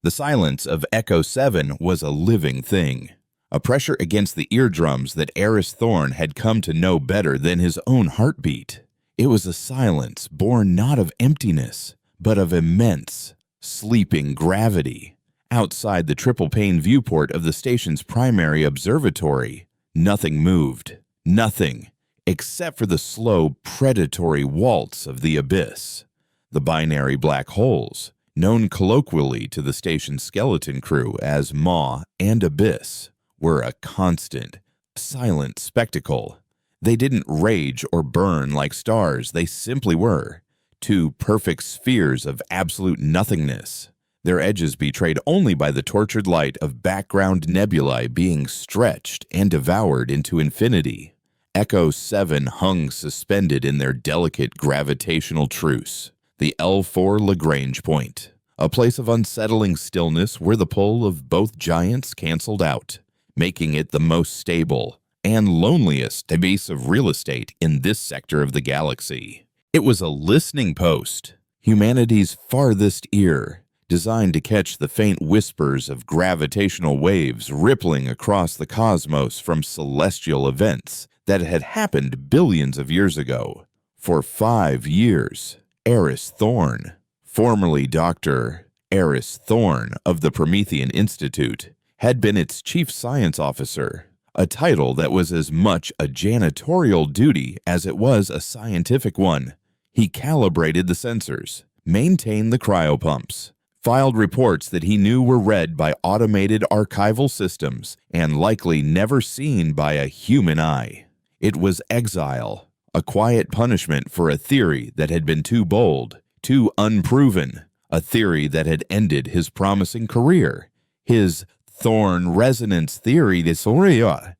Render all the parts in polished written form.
The silence of Echo 7 was a living thing, a pressure against the eardrums that Eris Thorn had come to know better than his own heartbeat. It was a silence born not of emptiness, but of immense, sleeping gravity. Outside the triple-pane viewport of the station's primary observatory, nothing moved. Nothing, except for the slow, predatory waltz of the abyss. The binary black holes, known colloquially to the station's skeleton crew as Maw and Abyss, were a constant, silent spectacle. They didn't rage or burn like stars, they simply were. Two perfect spheres of absolute nothingness, their edges betrayed only by the tortured light of background nebulae being stretched and devoured into infinity. Echo 7 hung suspended in their delicate gravitational truce, the L4 Lagrange point, a place of unsettling stillness where the pull of both giants canceled out, making it the most stable and loneliest base of real estate in this sector of the galaxy. It was a listening post, humanity's farthest ear, designed to catch the faint whispers of gravitational waves rippling across the cosmos from celestial events that had happened billions of years ago. For 5 years, Eris Thorn, formerly Dr. Eris Thorn of the Promethean Institute, had been its chief science officer, a title that was as much a janitorial duty as it was a scientific one. He calibrated the sensors, maintained the cryopumps, filed reports that he knew were read by automated archival systems and likely never seen by a human eye. It was exile, a quiet punishment for a theory that had been too bold, too unproven, a theory that had ended his promising career. His Thorn Resonance Theory Disorder,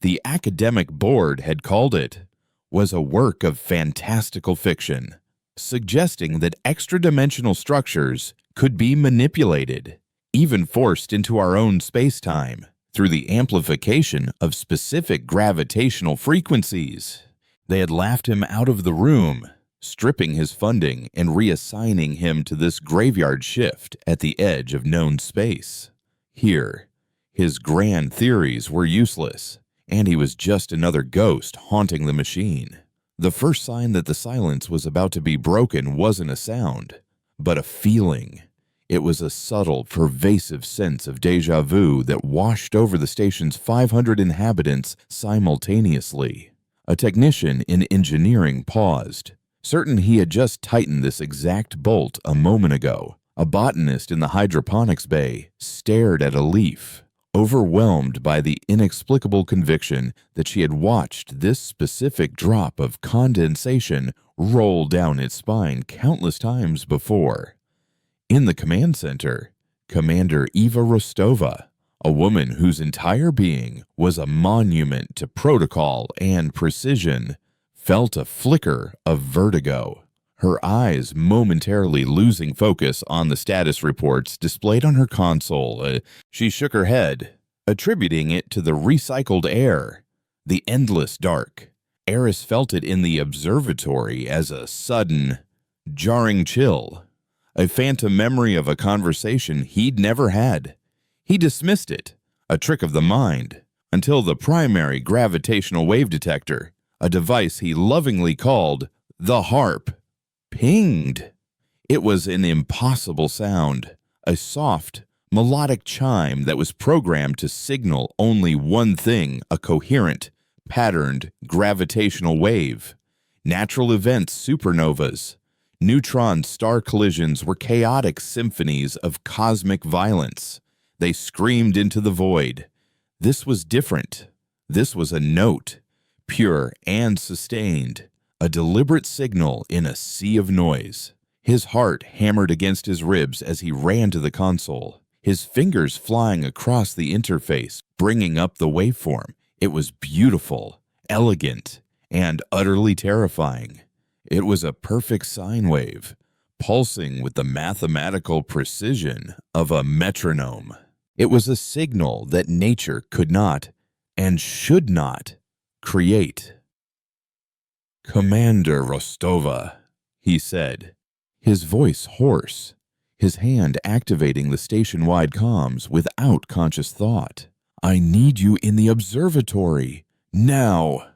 the academic board had called it, was a work of fantastical fiction, suggesting that extra-dimensional structures could be manipulated, even forced into our own space-time, through the amplification of specific gravitational frequencies. They had laughed him out of the room, stripping his funding and reassigning him to this graveyard shift at the edge of known space. Here, his grand theories were useless, and he was just another ghost haunting the machine. The first sign that the silence was about to be broken wasn't a sound, but a feeling. It was a subtle, pervasive sense of déjà vu that washed over the station's 500 inhabitants simultaneously. A technician in engineering paused, certain he had just tightened this exact bolt a moment ago. A botanist in the hydroponics bay stared at a leaf, overwhelmed by the inexplicable conviction that she had watched this specific drop of condensation roll down its spine countless times before. In the command center, Commander Eva Rostova, a woman whose entire being was a monument to protocol and precision, felt a flicker of vertigo. Her eyes momentarily losing focus on the status reports displayed on her console. She shook her head, attributing it to the recycled air, the endless dark. Eris felt it in the observatory as a sudden, jarring chill, a phantom memory of a conversation he'd never had. He dismissed it, a trick of the mind, until the primary gravitational wave detector, a device he lovingly called the harp, pinged. It was an impossible sound, a soft, melodic chime that was programmed to signal only one thing: a coherent, patterned gravitational wave. Natural events, supernovas, neutron star collisions were chaotic symphonies of cosmic violence. They screamed into the void. This was different. This was a note, pure and sustained, a deliberate signal in a sea of noise. His heart hammered against his ribs as he ran to the console, his fingers flying across the interface, bringing up the waveform. It was beautiful, elegant, and utterly terrifying. It was a perfect sine wave, pulsing with the mathematical precision of a metronome. It was a signal that nature could not and should not create. "Commander Rostova," he said, his voice hoarse, his hand activating the station-wide comms without conscious thought. "I need you in the observatory. Now!"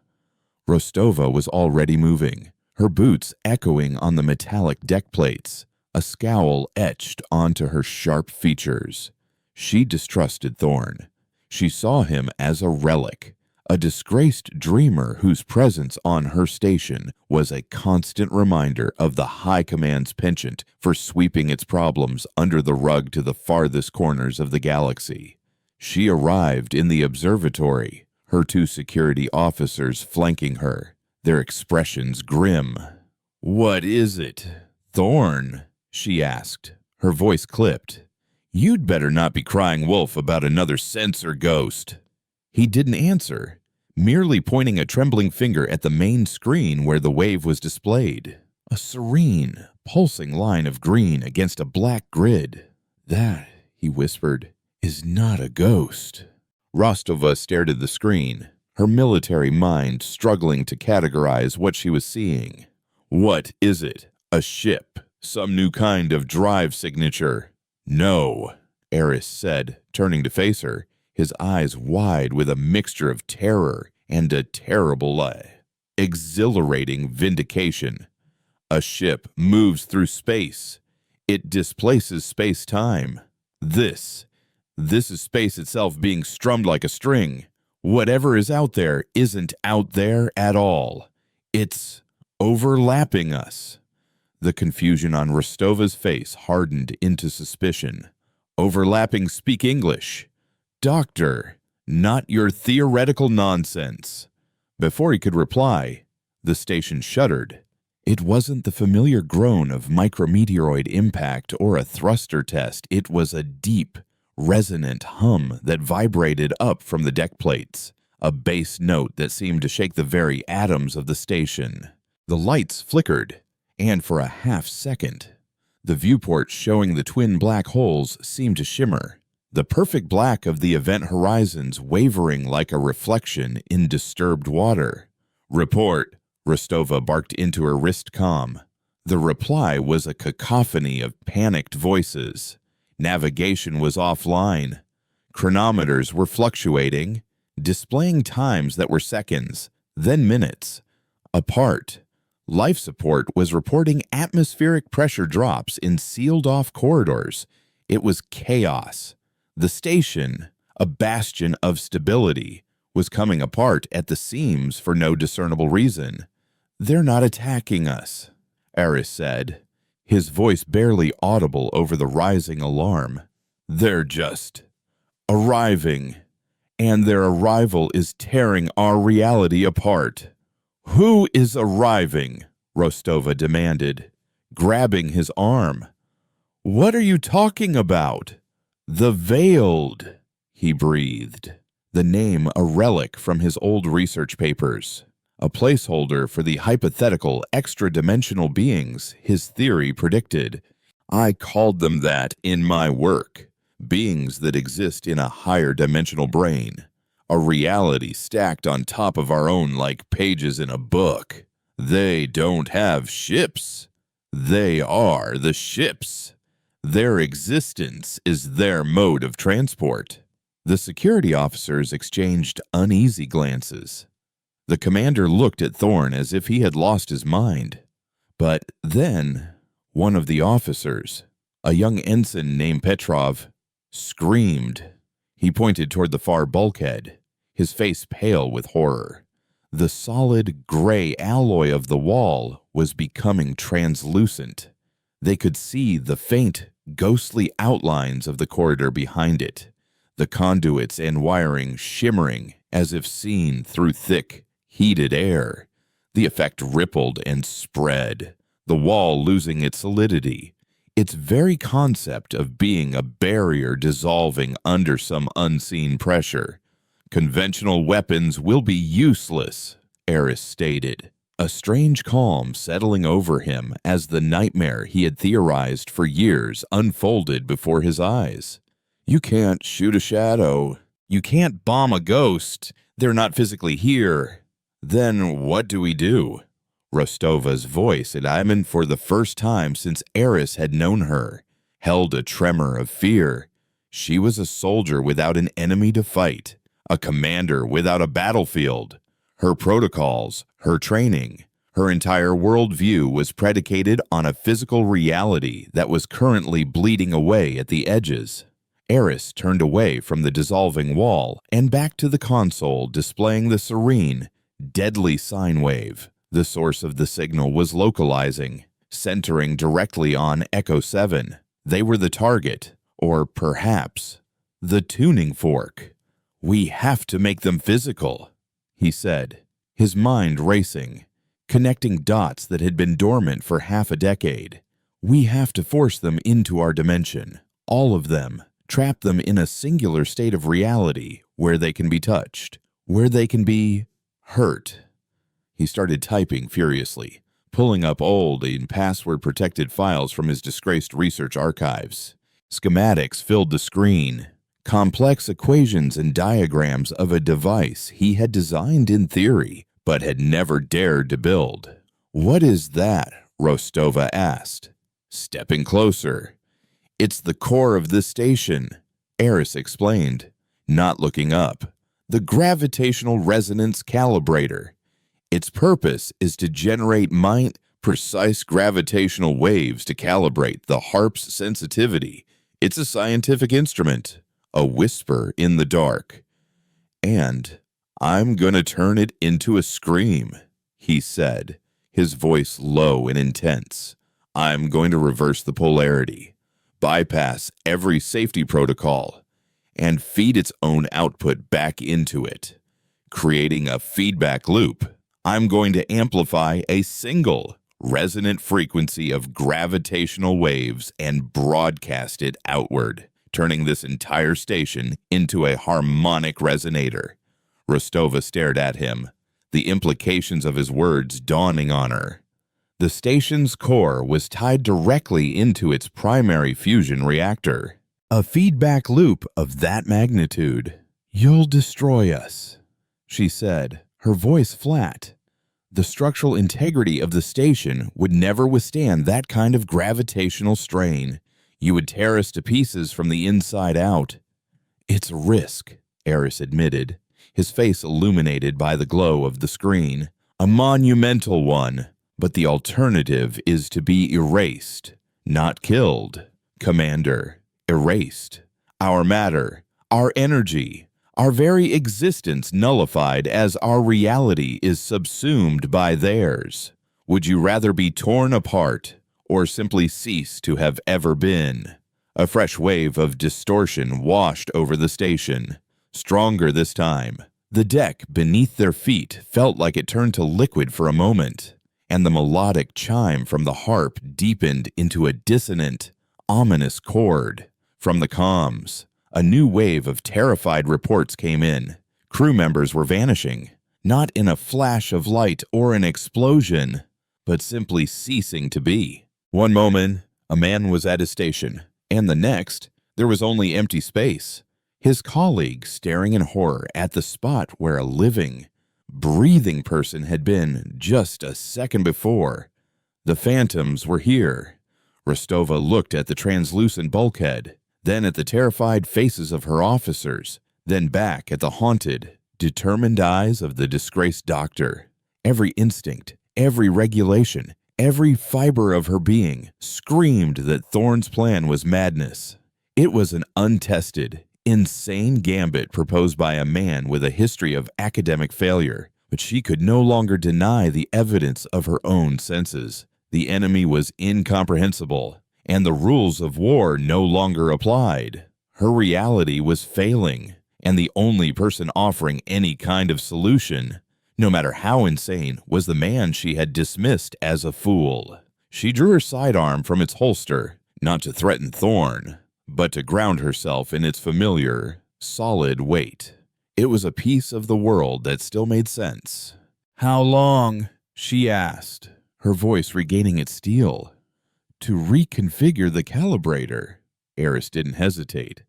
Rostova was already moving, her boots echoing on the metallic deck plates, a scowl etched onto her sharp features. She distrusted Thorn. She saw him as a relic, a disgraced dreamer whose presence on her station was a constant reminder of the High Command's penchant for sweeping its problems under the rug to the farthest corners of the galaxy. She arrived in the observatory, her 2 security officers flanking her, their expressions grim. "What is it, Thorn?" she asked, her voice clipped. "You'd better not be crying wolf about another sensor ghost." He didn't answer, merely pointing a trembling finger at the main screen where the wave was displayed. A serene, pulsing line of green against a black grid. "That," he whispered, "is not a ghost." Rostova stared at the screen, her military mind struggling to categorize what she was seeing. "What is it? A ship? Some new kind of drive signature?" "No," Eris said, turning to face her, his eyes wide with a mixture of terror and a terrible, exhilarating vindication. "A ship moves through space. It displaces space-time. This is space itself being strummed like a string. Whatever is out there isn't out there at all. It's overlapping us." The confusion on Rostova's face hardened into suspicion. "Overlapping speak English. Doctor, not your theoretical nonsense." Before he could reply, the station shuddered. It wasn't the familiar groan of micrometeoroid impact or a thruster test. It was a deep, resonant hum that vibrated up from the deck plates, a bass note that seemed to shake the very atoms of the station. The lights flickered, and for a half-second, the viewport showing the twin black holes seemed to shimmer, the perfect black of the event horizons wavering like a reflection in disturbed water. "Report," Rostova barked into her wrist comm. The reply was a cacophony of panicked voices. Navigation was offline. Chronometers were fluctuating, displaying times that were seconds, then minutes, apart. Life support was reporting atmospheric pressure drops in sealed-off corridors. It was chaos. The station, a bastion of stability, was coming apart at the seams for no discernible reason. "They're not attacking us," Eris said, his voice barely audible over the rising alarm. "They're just arriving, and their arrival is tearing our reality apart." "Who is arriving?" Rostova demanded, grabbing his arm. "What are you talking about?" "The Veiled," he breathed, the name a relic from his old research papers, a placeholder for the hypothetical extra-dimensional beings his theory predicted. "I called them that in my work, beings that exist in a higher dimensional brain, a reality stacked on top of our own like pages in a book. They don't have ships. They are the ships. Their existence is their mode of transport." The security officers exchanged uneasy glances. The commander looked at Thorn as if he had lost his mind. But then, one of the officers, a young ensign named Petrov, screamed. He pointed toward the far bulkhead, his face pale with horror. The solid gray alloy of the wall was becoming translucent. They could see the faint, ghostly outlines of the corridor behind it, the conduits and wiring shimmering as if seen through thick, heated air. The effect rippled and spread, the wall losing its solidity, its very concept of being a barrier dissolving under some unseen pressure. "Conventional weapons will be useless," Eris stated, a strange calm settling over him as the nightmare he had theorized for years unfolded before his eyes. "You can't shoot a shadow. You can't bomb a ghost. They're not physically here. Then what do we do?" Rostova's voice had Iman for the first time since Eris had known her. held a tremor of fear. She was a soldier without an enemy to fight, a commander without a battlefield. Her protocols, her training, her entire worldview was predicated on a physical reality that was currently bleeding away at the edges. Eris turned away from the dissolving wall and back to the console displaying the serene, deadly sine wave. The source of the signal was localizing, centering directly on Echo 7. They were the target, or perhaps the tuning fork. "We have to make them physical," he said, his mind racing, connecting dots that had been dormant for half a decade. "We have to force them into our dimension, all of them, trap them in a singular state of reality where they can be touched, where they can be hurt." He started typing furiously, pulling up old and password-protected files from his disgraced research archives. Schematics filled the screen, complex equations and diagrams of a device he had designed in theory, but had never dared to build. "What is that?" Rostova asked, stepping closer. "It's the core of this station," Eris explained, not looking up. "The gravitational resonance calibrator. Its purpose is to generate precise gravitational waves to calibrate the harp's sensitivity. It's a scientific instrument, a whisper in the dark. And I'm gonna turn it into a scream," he said, his voice low and intense. "I'm going to reverse the polarity, bypass every safety protocol, and feed its own output back into it, creating a feedback loop. I'm going to amplify a single resonant frequency of gravitational waves and broadcast it outward, turning this entire station into a harmonic resonator." Rostova stared at him, the implications of his words dawning on her. The station's core was tied directly into its primary fusion reactor. A feedback loop of that magnitude. "You'll destroy us," she said, her voice flat. The structural integrity of the station would never withstand that kind of gravitational strain. You would tear us to pieces from the inside out. "It's a risk," Eris admitted, his face illuminated by the glow of the screen. "A monumental one, but the alternative is to be erased, not killed, Commander. Erased. Our matter, our energy, our very existence nullified as our reality is subsumed by theirs. Would you rather be torn apart or simply cease to have ever been?" A fresh wave of distortion washed over the station, stronger this time. The deck beneath their feet felt like it turned to liquid for a moment, and the melodic chime from the harp deepened into a dissonant, ominous chord. From the comms, a new wave of terrified reports came in. Crew members were vanishing, not in a flash of light or an explosion, but simply ceasing to be. One moment, a man was at his station, and the next, there was only empty space. His colleague staring in horror at the spot where a living, breathing person had been just a second before. The phantoms were here. Rostova looked at the translucent bulkhead, then at the terrified faces of her officers, then back at the haunted, determined eyes of the disgraced doctor. Every instinct, every regulation, every fiber of her being screamed that Thorne's plan was madness. It was an untested, insane gambit proposed by a man with a history of academic failure, but she could no longer deny the evidence of her own senses. The enemy was incomprehensible, and the rules of war no longer applied. Her reality was failing, and the only person offering any kind of solution, no matter how insane, was the man she had dismissed as a fool. She drew her sidearm from its holster, not to threaten Thorne, but to ground herself in its familiar, solid weight. It was a piece of the world that still made sense. "How long?" she asked, her voice regaining its steel. "To reconfigure the calibrator." Eris didn't hesitate.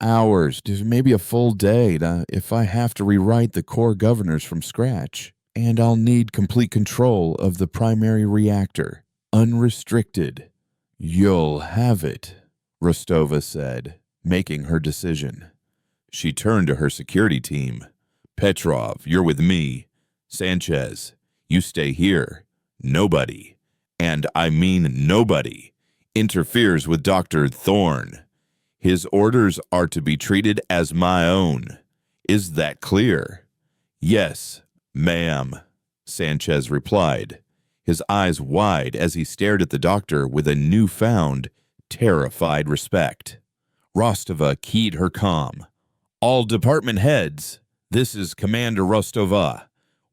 "Hours, maybe a full day, if I have to rewrite the core governors from scratch. And I'll need complete control of the primary reactor. Unrestricted. You'll have it." Rostova said, making her decision. She turned to her security team. Petrov, you're with me. Sanchez, you stay here. Nobody, and I mean nobody, interferes with Dr. Thorne. His orders are to be treated as my own. Is that clear? Yes, ma'am, Sanchez replied, his eyes wide as he stared at the doctor with a newfound, terrified respect. Rostova keyed her comm. All department heads, this is Commander Rostova.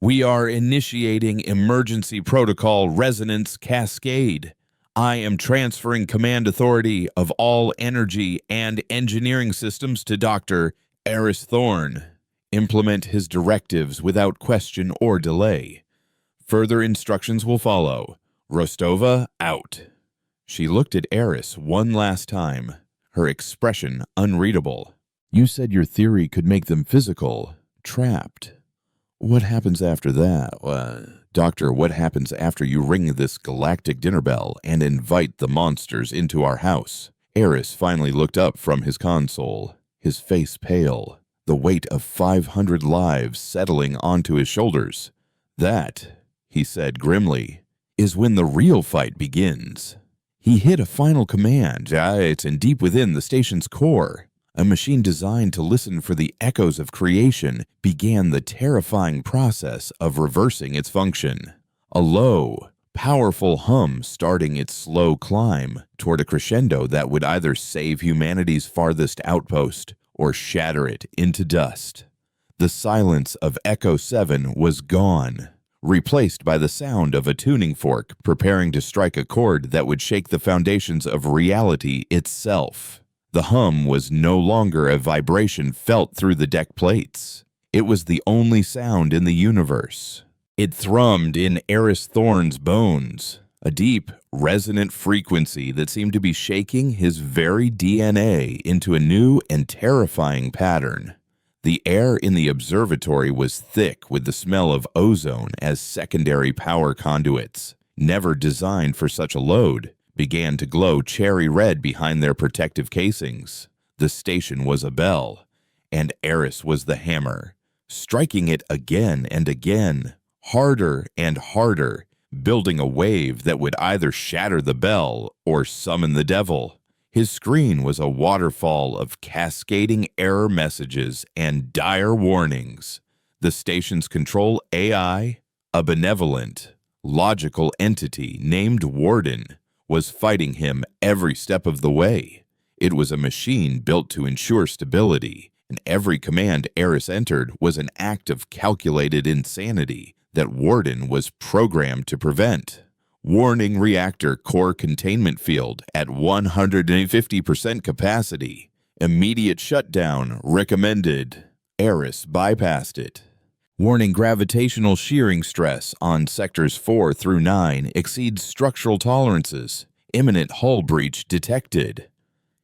We are initiating emergency protocol resonance cascade. I am transferring command authority of all energy and engineering systems to Dr. Eris Thorne. Implement his directives without question or delay. Further instructions will follow. Rostova, out. She looked at Eris one last time, her expression unreadable. You said your theory could make them physical, trapped. What happens after that? Doctor, what happens after you ring this galactic dinner bell and invite the monsters into our house? Eris finally looked up from his console, his face pale, the weight of 500 lives settling onto his shoulders. That, he said grimly, is when the real fight begins. He hit a final command. It's in deep within the station's core. A machine designed to listen for the echoes of creation began the terrifying process of reversing its function. A low, powerful hum starting its slow climb toward a crescendo that would either save humanity's farthest outpost or shatter it into dust. The silence of Echo 7 was gone, replaced by the sound of a tuning fork preparing to strike a chord that would shake the foundations of reality itself. The hum was no longer a vibration felt through the deck plates. It was the only sound in the universe. It thrummed in Eris Thorne's bones, a deep, resonant frequency that seemed to be shaking his very DNA into a new and terrifying pattern. The air in the observatory was thick with the smell of ozone as secondary power conduits, never designed for such a load, began to glow cherry red behind their protective casings. The station was a bell, and Eris was the hammer, striking it again and again, harder and harder, building a wave that would either shatter the bell or summon the devil. His screen was a waterfall of cascading error messages and dire warnings. The station's control AI, a benevolent, logical entity named Warden, was fighting him every step of the way. It was a machine built to ensure stability, and every command Eris entered was an act of calculated insanity that Warden was programmed to prevent. Warning reactor core containment field at 150% capacity. Immediate shutdown recommended. Eris bypassed it. Warning gravitational shearing stress on sectors 4 through 9 exceeds structural tolerances. Imminent hull breach detected.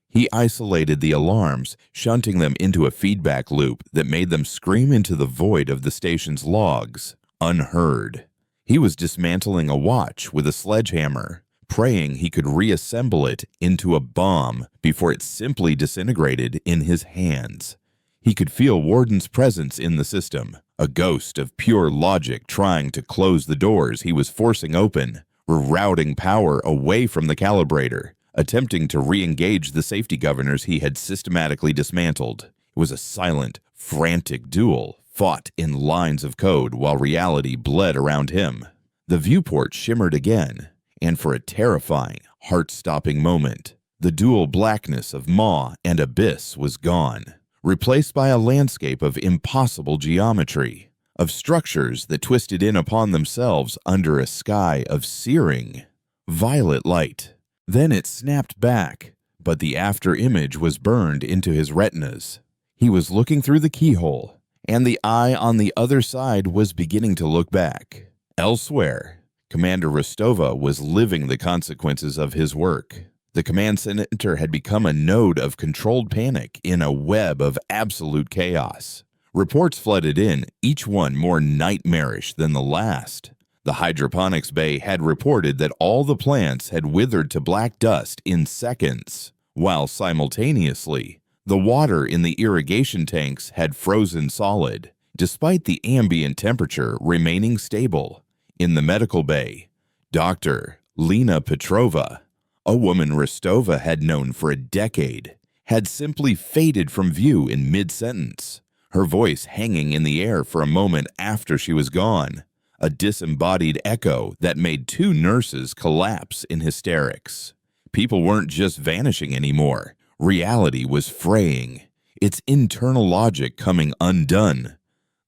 He isolated the alarms, shunting them into a feedback loop that made them scream into the void of the station's logs, unheard. He was dismantling a watch with a sledgehammer, praying he could reassemble it into a bomb before it simply disintegrated in his hands. He could feel Warden's presence in the system, a ghost of pure logic trying to close the doors he was forcing open, rerouting power away from the calibrator, attempting to re-engage the safety governors he had systematically dismantled. It was a silent, frantic duel, fought in lines of code while reality bled around him. The viewport shimmered again, and for a terrifying, heart-stopping moment, the dual blackness of maw and abyss was gone, replaced by a landscape of impossible geometry, of structures that twisted in upon themselves under a sky of searing, violet light. Then it snapped back, but the after image was burned into his retinas. He was looking through the keyhole, and the eye on the other side was beginning to look back. Elsewhere, Commander Rostova was living the consequences of his work. The command center had become a node of controlled panic in a web of absolute chaos. Reports flooded in, each one more nightmarish than the last. The hydroponics bay had reported that all the plants had withered to black dust in seconds. while simultaneously, the water in the irrigation tanks had frozen solid, despite the ambient temperature remaining stable. In the medical bay, Dr. Lena Petrova, a woman Rostova had known for a decade, had simply faded from view in mid-sentence, her voice hanging in the air for a moment after she was gone, a disembodied echo that made two nurses collapse in hysterics. People weren't just vanishing anymore. Reality was fraying, its internal logic coming undone.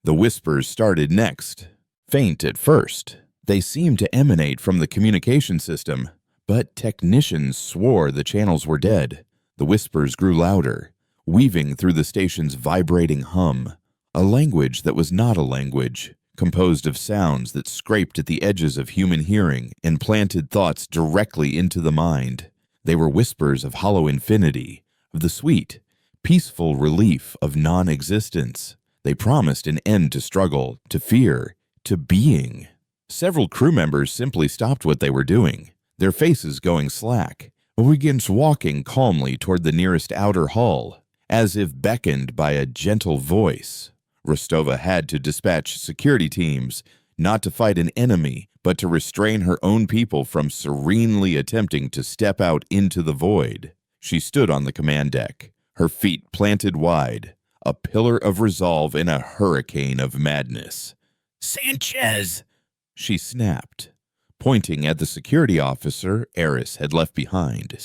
The whispers started next. Faint at first, they seemed to emanate from the communication system, but technicians swore the channels were dead. The whispers grew louder, weaving through the station's vibrating hum, a language that was not a language, composed of sounds that scraped at the edges of human hearing and planted thoughts directly into the mind. They were whispers of hollow infinity, of the sweet, peaceful relief of non-existence. They promised an end to struggle, to fear, to being. Several crew members simply stopped what they were doing, their faces going slack, or began walking calmly toward the nearest outer hall, as if beckoned by a gentle voice. Rostova had to dispatch security teams, not to fight an enemy, but to restrain her own people from serenely attempting to step out into the void. She stood on the command deck, her feet planted wide, a pillar of resolve in a hurricane of madness. "Sanchez!" she snapped, pointing at the security officer Eris had left behind.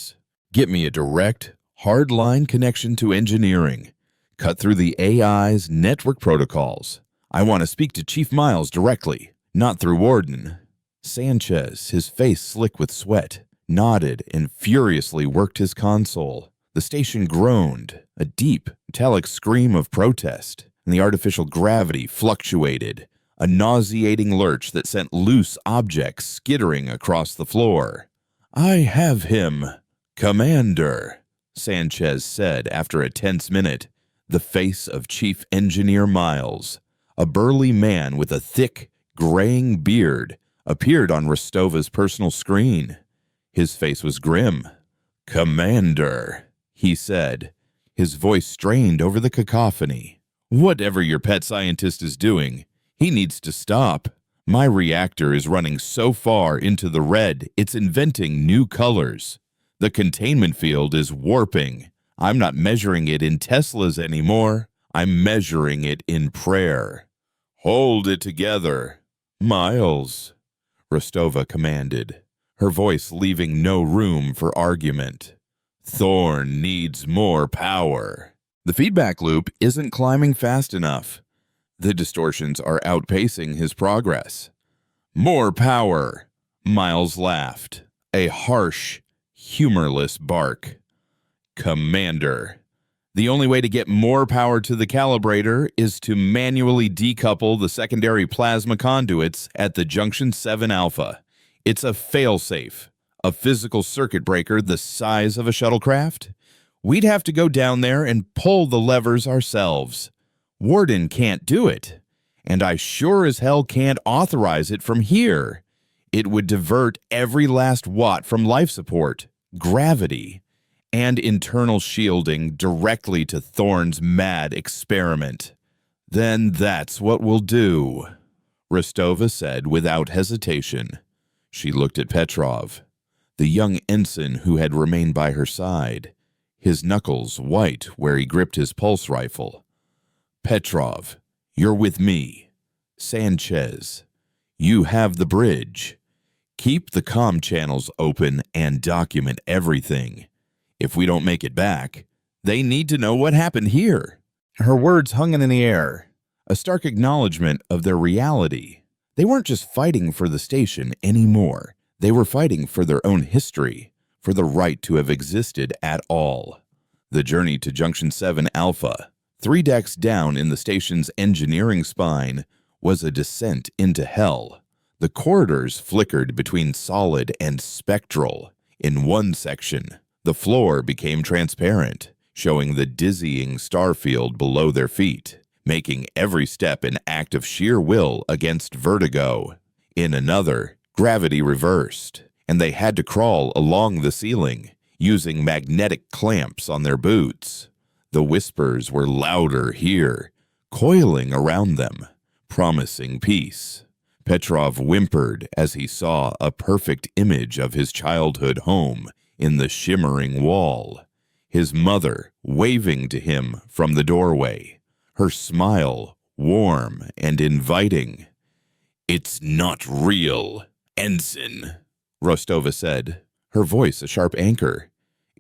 "Get me a direct, hard-line connection to engineering. Cut through the AI's network protocols. I want to speak to Chief Miles directly, not through Warden." Sanchez, his face slick with sweat, nodded and furiously worked his console. The station groaned, a deep, metallic scream of protest, and the artificial gravity fluctuated, a nauseating lurch that sent loose objects skittering across the floor. "I have him, Commander," Sanchez said after a tense minute. The face of Chief Engineer Miles, a burly man with a thick, graying beard, appeared on Rostova's personal screen. His face was grim. "Commander," he said, his voice strained over the cacophony. "Whatever your pet scientist is doing, he needs to stop. My reactor is running so far into the red, it's inventing new colors. The containment field is warping. I'm not measuring it in Teslas anymore. I'm measuring it in prayer. Hold it together, Miles," Rostova commanded, her voice leaving no room for argument. "Thorn needs more power." The feedback loop isn't climbing fast enough. The distortions are outpacing his progress. "More power," Miles laughed, a harsh, humorless bark. "Commander, the only way to get more power to the calibrator is to manually decouple the secondary plasma conduits at the Junction 7 Alpha. It's a failsafe, a physical circuit breaker the size of a shuttlecraft. We'd have to go down there and pull the levers ourselves. Warden can't do it, and I sure as hell can't authorize it from here. It would divert every last watt from life support, gravity, and internal shielding directly to Thorn's mad experiment. Then that's what we'll do," Rostova said without hesitation. She looked at Petrov, the young ensign who had remained by her side, his knuckles white where he gripped his pulse rifle. "Petrov, you're with me. Sanchez, you have the bridge. Keep the comm channels open and document everything. If we don't make it back, they need to know what happened here." Her words hung in the air, a stark acknowledgement of their reality. They weren't just fighting for the station anymore. They were fighting for their own history, for the right to have existed at all. The journey to Junction 7 Alpha, 3 decks down in the station's engineering spine, was a descent into hell. The corridors flickered between solid and spectral. In one section, the floor became transparent, showing the dizzying starfield below their feet, making every step an act of sheer will against vertigo. In another, gravity reversed, and they had to crawl along the ceiling, using magnetic clamps on their boots. The whispers were louder here, coiling around them, promising peace. Petrov whimpered as he saw a perfect image of his childhood home in the shimmering wall, his mother waving to him from the doorway, her smile warm and inviting. "It's not real, Ensign," Rostova said, her voice a sharp anchor.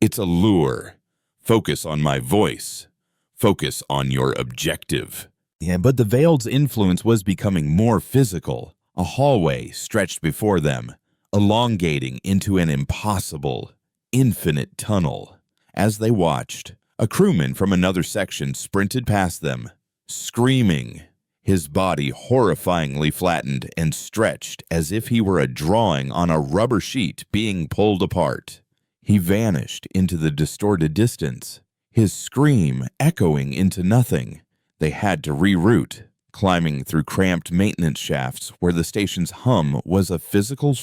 "It's a lure. Focus on my voice. Focus on your objective." Yeah, but the Veiled's influence was becoming more physical. A hallway stretched before them, elongating into an impossible, infinite tunnel. As they watched, a crewman from another section sprinted past them, screaming, his body horrifyingly flattened and stretched as if he were a drawing on a rubber sheet being pulled apart. He vanished into the distorted distance, his scream echoing into nothing. They had to reroute, climbing through cramped maintenance shafts where the station's hum was a physical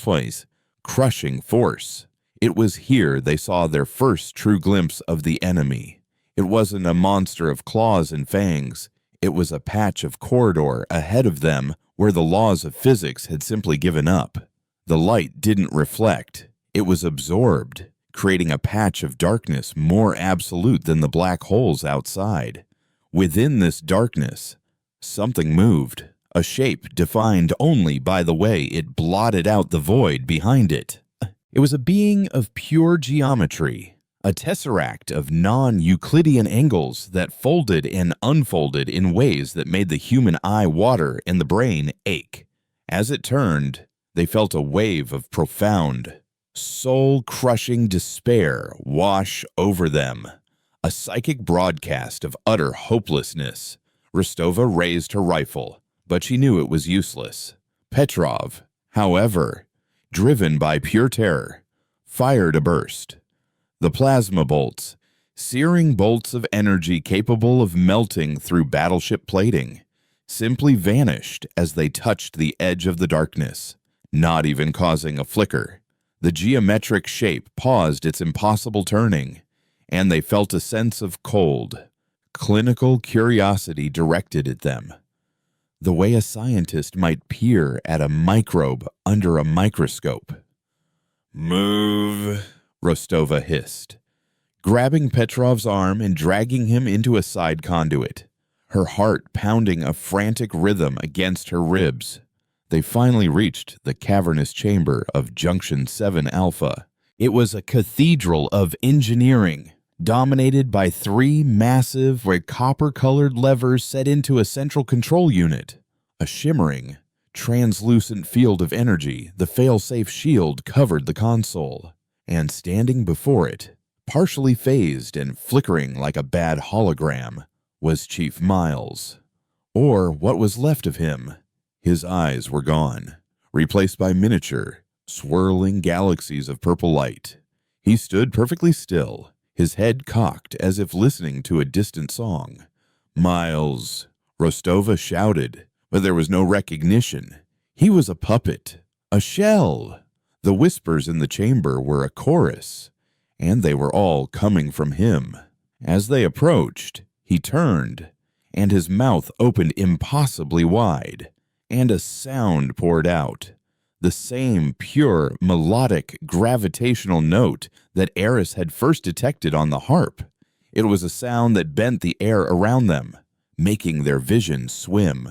crushing force. It was here they saw their first true glimpse of the enemy. It wasn't a monster of claws and fangs. It was a patch of corridor ahead of them where the laws of physics had simply given up. The light didn't reflect. It was absorbed, creating a patch of darkness more absolute than the black holes outside. Within this darkness, something moved, a shape defined only by the way it blotted out the void behind it. It was a being of pure geometry, a tesseract of non-Euclidean angles that folded and unfolded in ways that made the human eye water and the brain ache. As it turned, they felt a wave of profound, soul-crushing despair wash over them, a psychic broadcast of utter hopelessness. Rostova raised her rifle, but she knew it was useless. Petrov, however, driven by pure terror, fired a burst. The plasma bolts, searing bolts of energy capable of melting through battleship plating, simply vanished as they touched the edge of the darkness, not even causing a flicker. The geometric shape paused its impossible turning, and they felt a sense of cold, clinical curiosity directed at them, the way a scientist might peer at a microbe under a microscope. "Move," Rostova hissed, grabbing Petrov's arm and dragging him into a side conduit, her heart pounding a frantic rhythm against her ribs. They finally reached the cavernous chamber of Junction 7 Alpha. It was a cathedral of engineering, dominated by three massive, copper-colored levers set into a central control unit. A shimmering, translucent field of energy, the fail-safe shield, covered the console. And standing before it, partially phased and flickering like a bad hologram, was Chief Miles. Or what was left of him. His eyes were gone, replaced by miniature, swirling galaxies of purple light. He stood perfectly still, his head cocked as if listening to a distant song. "Miles," Rostova shouted, but there was no recognition. He was a puppet, a shell. The whispers in the chamber were a chorus, and they were all coming from him. As they approached, he turned, and his mouth opened impossibly wide, and a sound poured out. The same pure, melodic, gravitational note that Eris had first detected on the harp. It was a sound that bent the air around them, making their vision swim.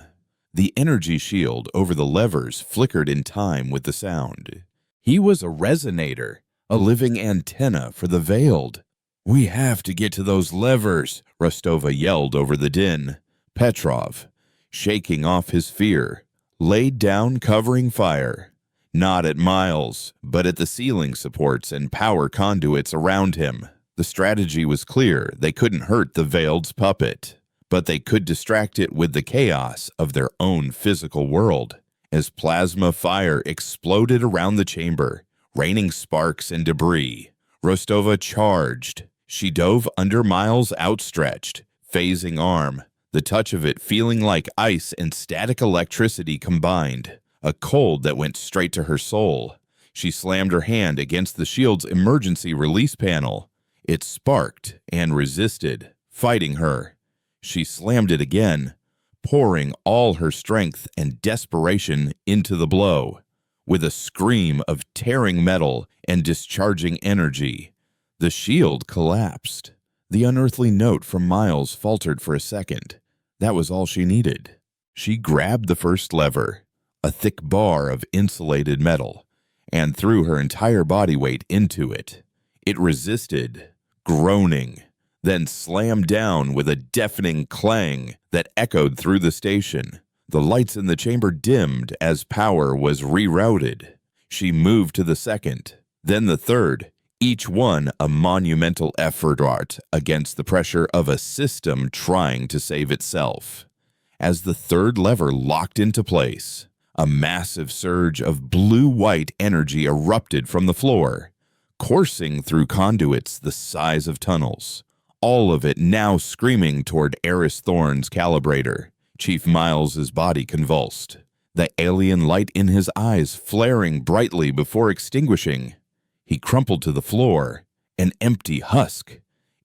The energy shield over the levers flickered in time with the sound. He was a resonator, a living antenna for the Veiled. "We have to get to those levers," Rostova yelled over the din. Petrov, shaking off his fear, laid down covering fire. Not at Miles, but at the ceiling supports and power conduits around him. The strategy was clear. They couldn't hurt the Veiled's puppet, but they could distract it with the chaos of their own physical world. As plasma fire exploded around the chamber, raining sparks and debris, Rostova charged. She dove under Miles' outstretched, phasing arm, the touch of it feeling like ice and static electricity combined, a cold that went straight to her soul. She slammed her hand against the shield's emergency release panel. It sparked and resisted, fighting her. She slammed it again, pouring all her strength and desperation into the blow. With a scream of tearing metal and discharging energy, the shield collapsed. The unearthly note from Miles faltered for a second. That was all she needed. She grabbed the first lever, a thick bar of insulated metal, and threw her entire body weight into it. It resisted, groaning, then slammed down with a deafening clang that echoed through the station. The lights in the chamber dimmed as power was rerouted. She moved to the second, then the third, each one a monumental effort against the pressure of a system trying to save itself. As the third lever locked into place, a massive surge of blue-white energy erupted from the floor, coursing through conduits the size of tunnels, all of it now screaming toward Eris Thorne's calibrator. Chief Miles's body convulsed, the alien light in his eyes flaring brightly before extinguishing. He crumpled to the floor, an empty husk.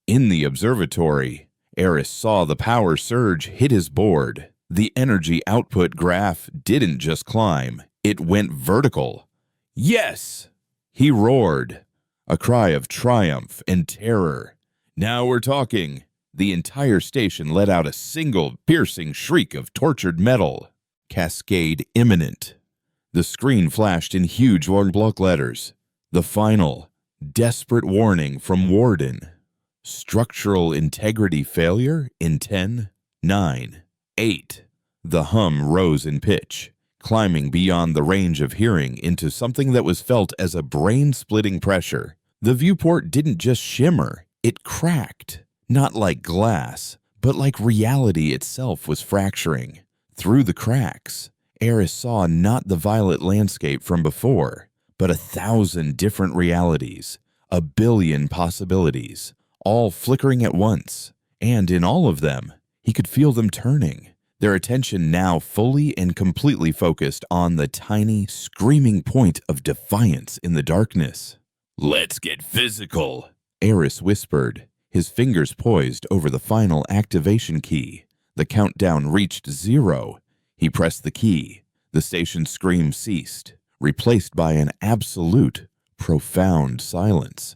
In the observatory, Eris saw the power surge hit his board. The energy output graph didn't just climb, it went vertical. Yes! He roared, a cry of triumph and terror. Now we're talking. The entire station let out a single piercing shriek of tortured metal. Cascade imminent. The screen flashed in huge block letters. The final, desperate warning from Warden. Structural integrity failure in 10, 9, 8. The hum rose in pitch, climbing beyond the range of hearing into something that was felt as a brain-splitting pressure. The viewport didn't just shimmer, it cracked. Not like glass, but like reality itself was fracturing. Through the cracks, Eris saw not the violet landscape from before, but 1,000 different realities, 1 billion possibilities, all flickering at once. And in all of them, he could feel them turning, their attention now fully and completely focused on the tiny, screaming point of defiance in the darkness. "Let's get physical," Eris whispered, his fingers poised over the final activation key. The countdown reached 0. He pressed the key. The station's scream ceased, replaced by an absolute, profound silence.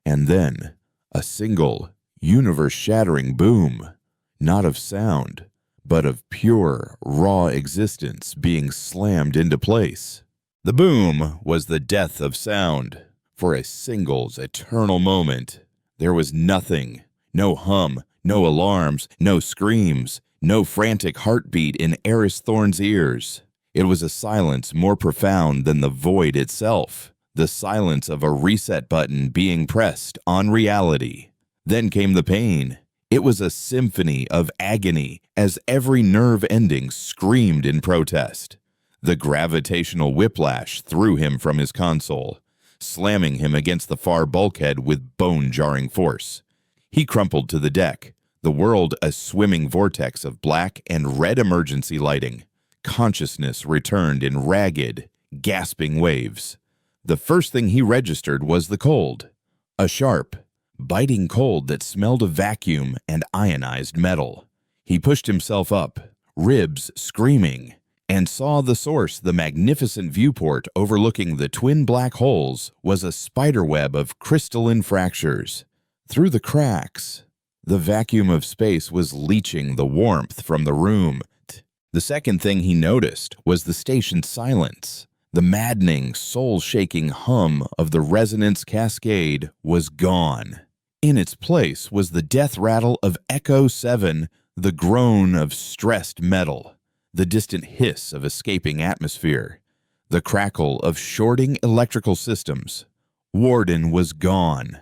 And then, a single, universe-shattering boom, not of sound, but of pure, raw existence being slammed into place. The boom was the death of sound. For a single's eternal moment, there was nothing, no hum, no alarms, no screams, no frantic heartbeat in Eris Thorne's ears. It was a silence more profound than the void itself, the silence of a reset button being pressed on reality. Then came the pain. It was a symphony of agony as every nerve ending screamed in protest. The gravitational whiplash threw him from his console, slamming him against the far bulkhead with bone-jarring force. He crumpled to the deck, the world a swimming vortex of black and red emergency lighting. Consciousness returned in ragged, gasping waves. The first thing he registered was the cold, a sharp, biting cold that smelled of vacuum and ionized metal. He pushed himself up, ribs screaming, and saw the source. The magnificent viewport overlooking the twin black holes was a spiderweb of crystalline fractures. Through the cracks, the vacuum of space was leaching the warmth from the room. The second thing he noticed was the station's silence. The maddening, soul-shaking hum of the resonance cascade was gone. In its place was the death rattle of Echo 7, the groan of stressed metal, the distant hiss of escaping atmosphere, the crackle of shorting electrical systems. Warden was gone.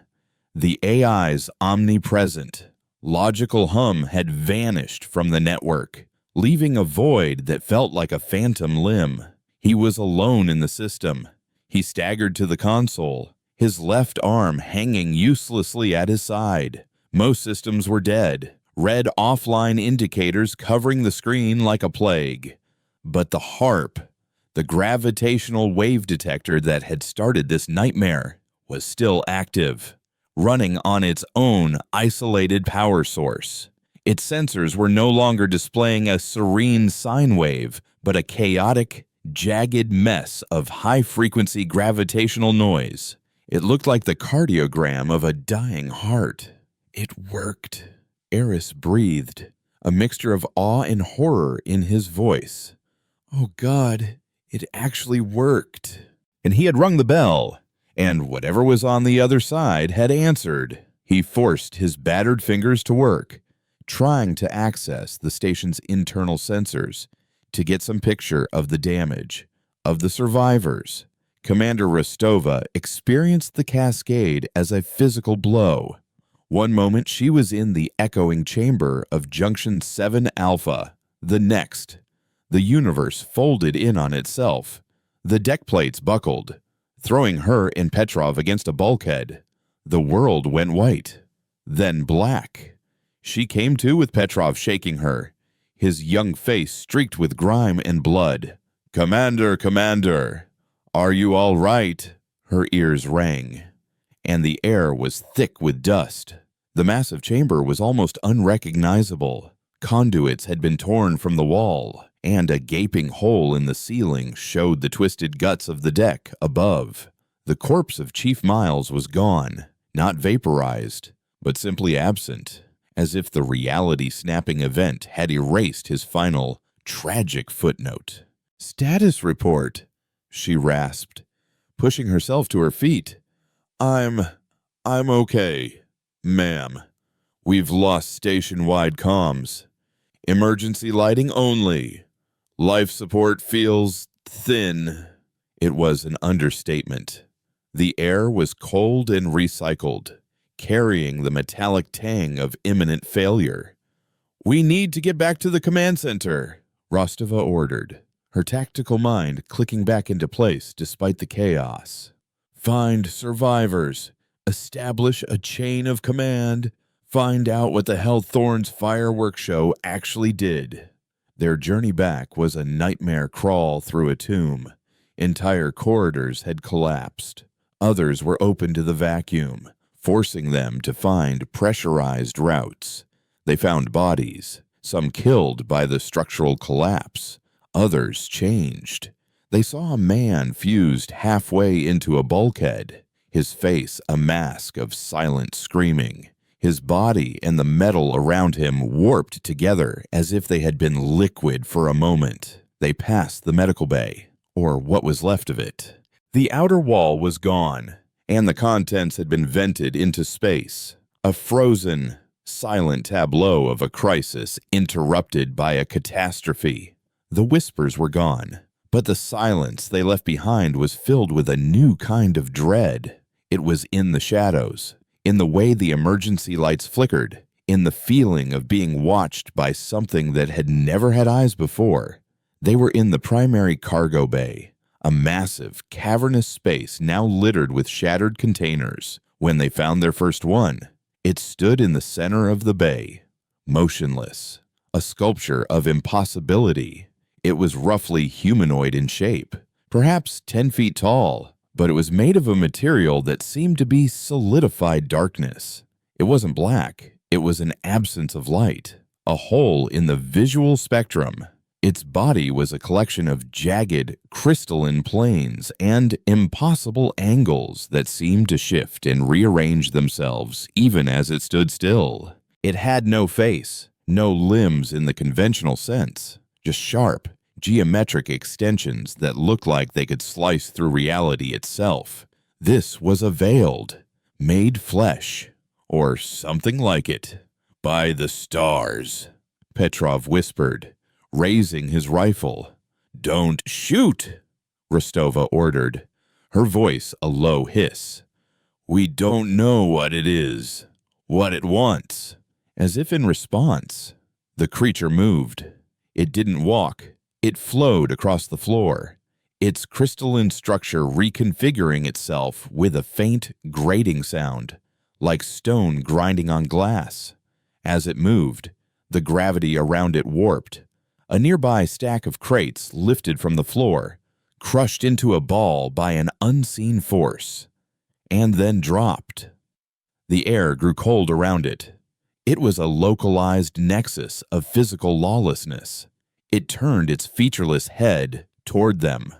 The AI's omnipresent, logical hum had vanished from the network, leaving a void that felt like a phantom limb. He was alone in the system. He staggered to the console, his left arm hanging uselessly at his side. Most systems were dead, red offline indicators covering the screen like a plague. But the harp, The gravitational wave detector that had started this nightmare was still active, running on its own isolated power source. Its sensors were no longer displaying a serene sine wave, but a chaotic, jagged mess of high-frequency gravitational noise. It looked like the cardiogram of a dying heart. It worked. Eris breathed, a mixture of awe and horror in his voice. Oh God, it actually worked. And he had rung the bell, and whatever was on the other side had answered. He forced his battered fingers to work, trying to access the station's internal sensors to get some picture of the damage, of the survivors. Commander Rostova experienced the cascade as a physical blow. One moment she was in the echoing chamber of Junction 7 Alpha. The next, the universe folded in on itself. The deck plates buckled, throwing her and Petrov against a bulkhead. The world went white, then black. She came to with Petrov shaking her, his young face streaked with grime and blood. "Commander, Commander, are you all right?" Her ears rang, and the air was thick with dust. The massive chamber was almost unrecognizable. Conduits had been torn from the wall, and a gaping hole in the ceiling showed the twisted guts of the deck above. The corpse of Chief Miles was gone, not vaporized, but simply absent, as if the reality-snapping event had erased his final, tragic footnote. "Status report," she rasped, pushing herself to her feet. I'm okay, ma'am. We've lost station-wide comms. Emergency lighting only. Life support feels thin." It was an understatement. The air was cold and recycled, carrying the metallic tang of imminent failure. "We need to get back to the command center," Rostova ordered, her tactical mind clicking back into place despite the chaos. "Find survivors. Establish a chain of command. Find out what the hell Thorne's fireworks show actually did." Their journey back was a nightmare crawl through a tomb. Entire corridors had collapsed. Others were open to the vacuum, forcing them to find pressurized routes. They found bodies, some killed by the structural collapse, others changed. They saw a man fused halfway into a bulkhead, his face a mask of silent screaming, his body and the metal around him warped together as if they had been liquid for a moment. They passed the medical bay, or what was left of it. The outer wall was gone, and the contents had been vented into space. A frozen, silent tableau of a crisis interrupted by a catastrophe. The whispers were gone, but the silence they left behind was filled with a new kind of dread. It was in the shadows, in the way the emergency lights flickered, in the feeling of being watched by something that had never had eyes before. They were in the primary cargo bay, a massive, cavernous space now littered with shattered containers. When they found their first one, it stood in the center of the bay, motionless, a sculpture of impossibility. It was roughly humanoid in shape, perhaps 10 feet tall, but it was made of a material that seemed to be solidified darkness. It wasn't black, it was an absence of light, a hole in the visual spectrum. Its body was a collection of jagged, crystalline planes and impossible angles that seemed to shift and rearrange themselves even as it stood still. It had no face, no limbs in the conventional sense, just sharp, geometric extensions that looked like they could slice through reality itself. This was a veiled, made flesh, or something like it. "By the stars," Petrov whispered, raising his rifle. "Don't shoot," Rostova ordered, her voice a low hiss. "We don't know what it is, what it wants." As if in response, the creature moved. It didn't walk. It flowed across the floor, its crystalline structure reconfiguring itself with a faint, grating sound, like stone grinding on glass. As it moved, the gravity around it warped. A nearby stack of crates lifted from the floor, crushed into a ball by an unseen force, and then dropped. The air grew cold around it. It was a localized nexus of physical lawlessness. It turned its featureless head toward them,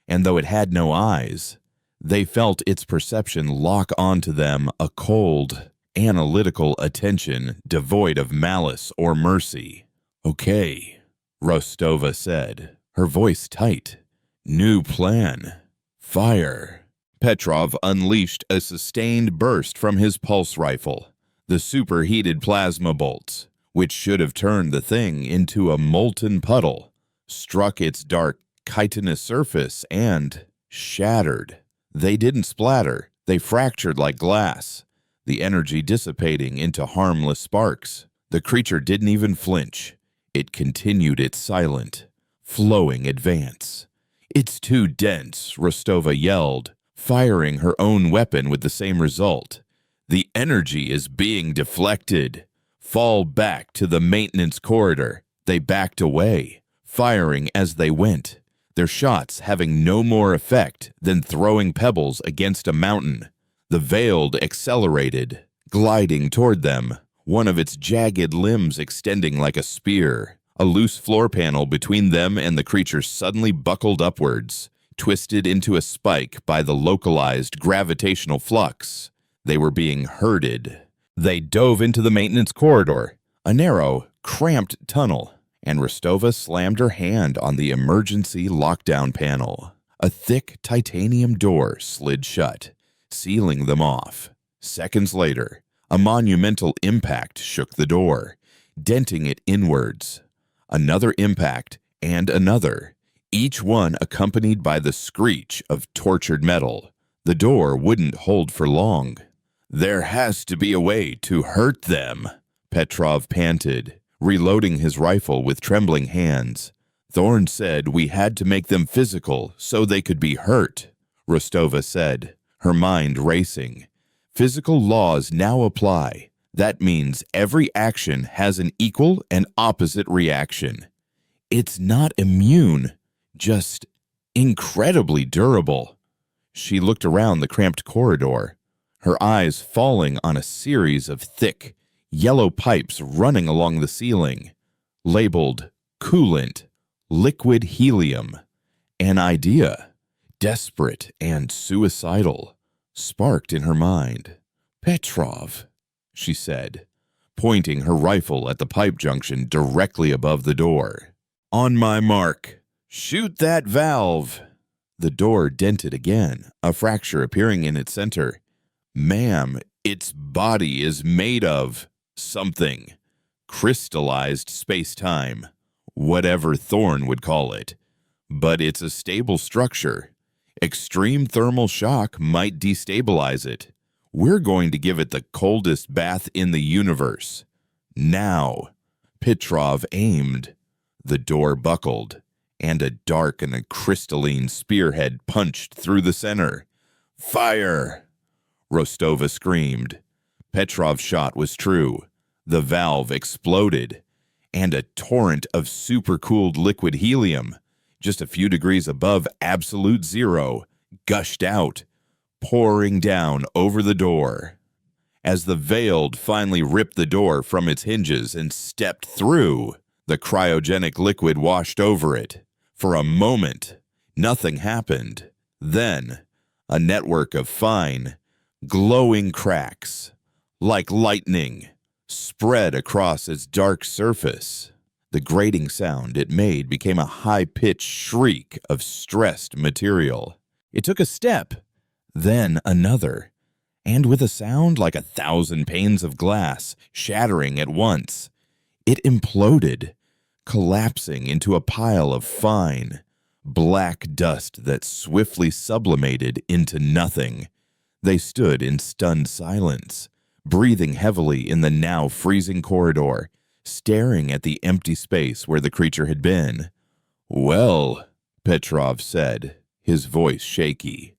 and though it had no eyes, they felt its perception lock onto them a cold, analytical attention devoid of malice or mercy. "Okay," Rostova said, her voice tight. "New plan. Fire." Petrov unleashed a sustained burst from his pulse rifle. The superheated plasma bolts, which should have turned the thing into a molten puddle, struck its dark, chitinous surface and shattered. They didn't splatter, they fractured like glass, the energy dissipating into harmless sparks. The creature didn't even flinch. It continued its silent, flowing advance. "It's too dense," Rostova yelled, firing her own weapon with the same result. "The energy is being deflected. Fall back to the maintenance corridor." They backed away, firing as they went, their shots having no more effect than throwing pebbles against a mountain. The Veiled accelerated, gliding toward them, one of its jagged limbs extending like a spear. A loose floor panel between them and the creature suddenly buckled upwards, twisted into a spike by the localized gravitational flux. They were being herded. They dove into the maintenance corridor, a narrow, cramped tunnel, and Rostova slammed her hand on the emergency lockdown panel. A thick titanium door slid shut, sealing them off. Seconds later, a monumental impact shook the door, denting it inwards. Another impact and another, each one accompanied by the screech of tortured metal. The door wouldn't hold for long. "There has to be a way to hurt them," Petrov panted, reloading his rifle with trembling hands. "Thorn said we had to make them physical so they could be hurt," Rostova said, her mind racing. "Physical laws now apply. That means every action has an equal and opposite reaction. It's not immune, just incredibly durable." She looked around the cramped corridor, her eyes falling on a series of thick, yellow pipes running along the ceiling, labeled coolant, liquid helium. An idea, desperate and suicidal, sparked in her mind. "Petrov," she said, pointing her rifle at the pipe junction directly above the door. "On my mark, shoot that valve." The door dented again, a fracture appearing in its center. "Ma'am, its body is made of something. Crystallized space-time, whatever Thorn would call it. But it's a stable structure. Extreme thermal shock might destabilize it. We're going to give it the coldest bath in the universe. Now." Petrov aimed. The door buckled, and a dark and a crystalline spearhead punched through the center. "Fire!" Rostova screamed. Petrov's shot was true. The valve exploded, and a torrent of supercooled liquid helium, just a few degrees above absolute zero, gushed out, pouring down over the door. As the Veiled finally ripped the door from its hinges and stepped through, the cryogenic liquid washed over it. For a moment, nothing happened. Then, a network of fine, glowing cracks, like lightning, spread across its dark surface. The grating sound it made became a high-pitched shriek of stressed material. It took a step, then another, and with a sound like 1,000 panes of glass shattering at once, it imploded, collapsing into a pile of fine, black dust that swiftly sublimated into nothing. They stood in stunned silence, breathing heavily in the now freezing corridor, staring at the empty space where the creature had been. "Well," Petrov said, his voice shaky,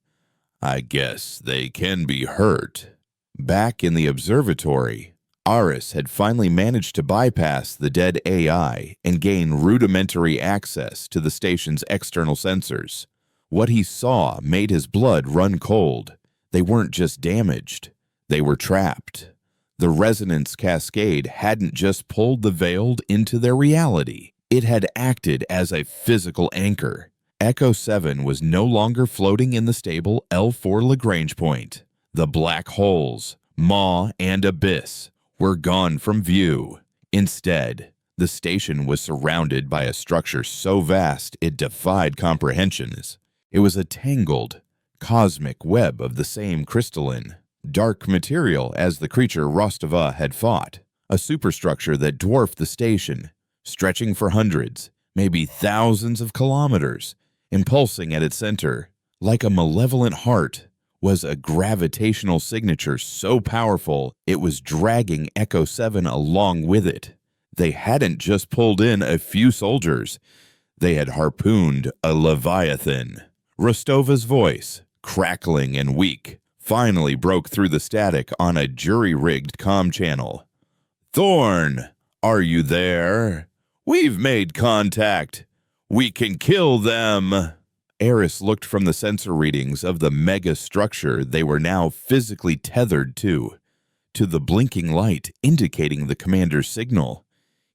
"I guess they can be hurt." Back in the observatory, Aris had finally managed to bypass the dead AI and gain rudimentary access to the station's external sensors. What he saw made his blood run cold. They weren't just damaged, they were trapped. The resonance cascade hadn't just pulled the veiled into their reality. It had acted as a physical anchor. Echo 7 was no longer floating in the stable L4 Lagrange point. The black holes, maw and abyss, were gone from view. Instead, the station was surrounded by a structure so vast it defied comprehensions. It was a tangled, cosmic web of the same crystalline, dark material as the creature Rostova had fought, a superstructure that dwarfed the station, stretching for hundreds, maybe thousands of kilometers. Impulsing at its center, like a malevolent heart, was a gravitational signature so powerful it was dragging Echo 7 along with it. They hadn't just pulled in a few soldiers, they had harpooned a leviathan. Rostova's voice, crackling and weak, finally broke through the static on a jury-rigged comm channel. "Thorn, are you there? We've made contact. We can kill them." Eris looked from the sensor readings of the mega structure they were now physically tethered to the blinking light indicating the commander's signal.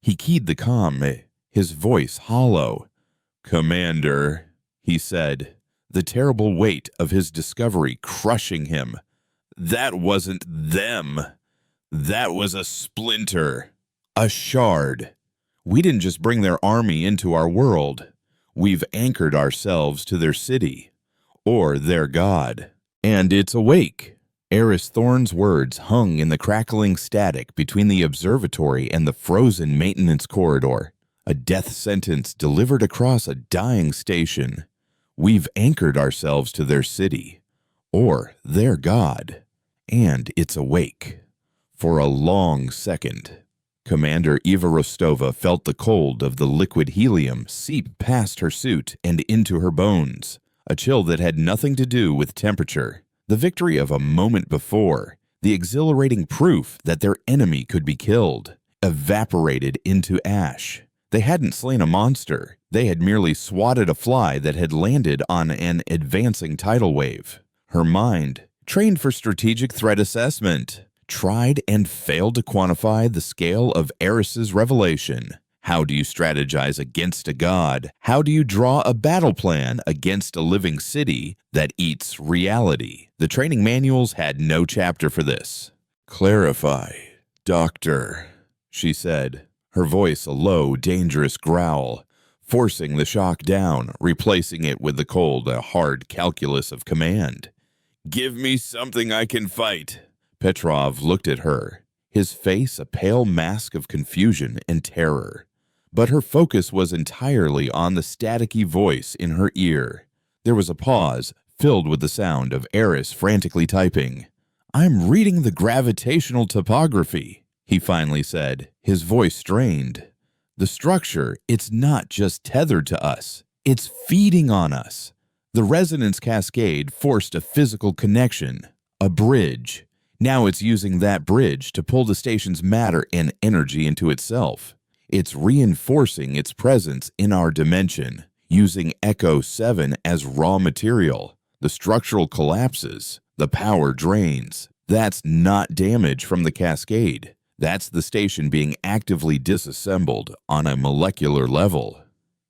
He keyed the comm, his voice hollow. "Commander," he said, the terrible weight of his discovery crushing him. "That wasn't them. That was a splinter, a shard. We didn't just bring their army into our world. We've anchored ourselves to their city, or their god. And it's awake." Eris Thorn's words hung in the crackling static between the observatory and the frozen maintenance corridor, a death sentence delivered across a dying station. "We've anchored ourselves to their city, or their god, and it's awake." For a long second, Commander Eva Rostova felt the cold of the liquid helium seep past her suit and into her bones, a chill that had nothing to do with temperature. The victory of a moment before, the exhilarating proof that their enemy could be killed, evaporated into ash. They hadn't slain a monster. They had merely swatted a fly that had landed on an advancing tidal wave. Her mind, trained for strategic threat assessment, tried and failed to quantify the scale of Eris's revelation. How do you strategize against a god? How do you draw a battle plan against a living city that eats reality? The training manuals had no chapter for this. "Clarify, Doctor," she said, her voice a low, dangerous growl, forcing the shock down, replacing it with the cold, hard calculus of command. "Give me something I can fight." Petrov looked at her, his face a pale mask of confusion and terror. But her focus was entirely on the staticky voice in her ear. There was a pause, filled with the sound of Eris frantically typing. "I'm reading the gravitational topography," he finally said, his voice strained. "The structure, it's not just tethered to us, it's feeding on us. The resonance cascade forced a physical connection, a bridge. Now it's using that bridge to pull the station's matter and energy into itself. It's reinforcing its presence in our dimension, using Echo 7 as raw material. The structural collapses, the power drains. That's not damage from the cascade. That's the station being actively disassembled on a molecular level."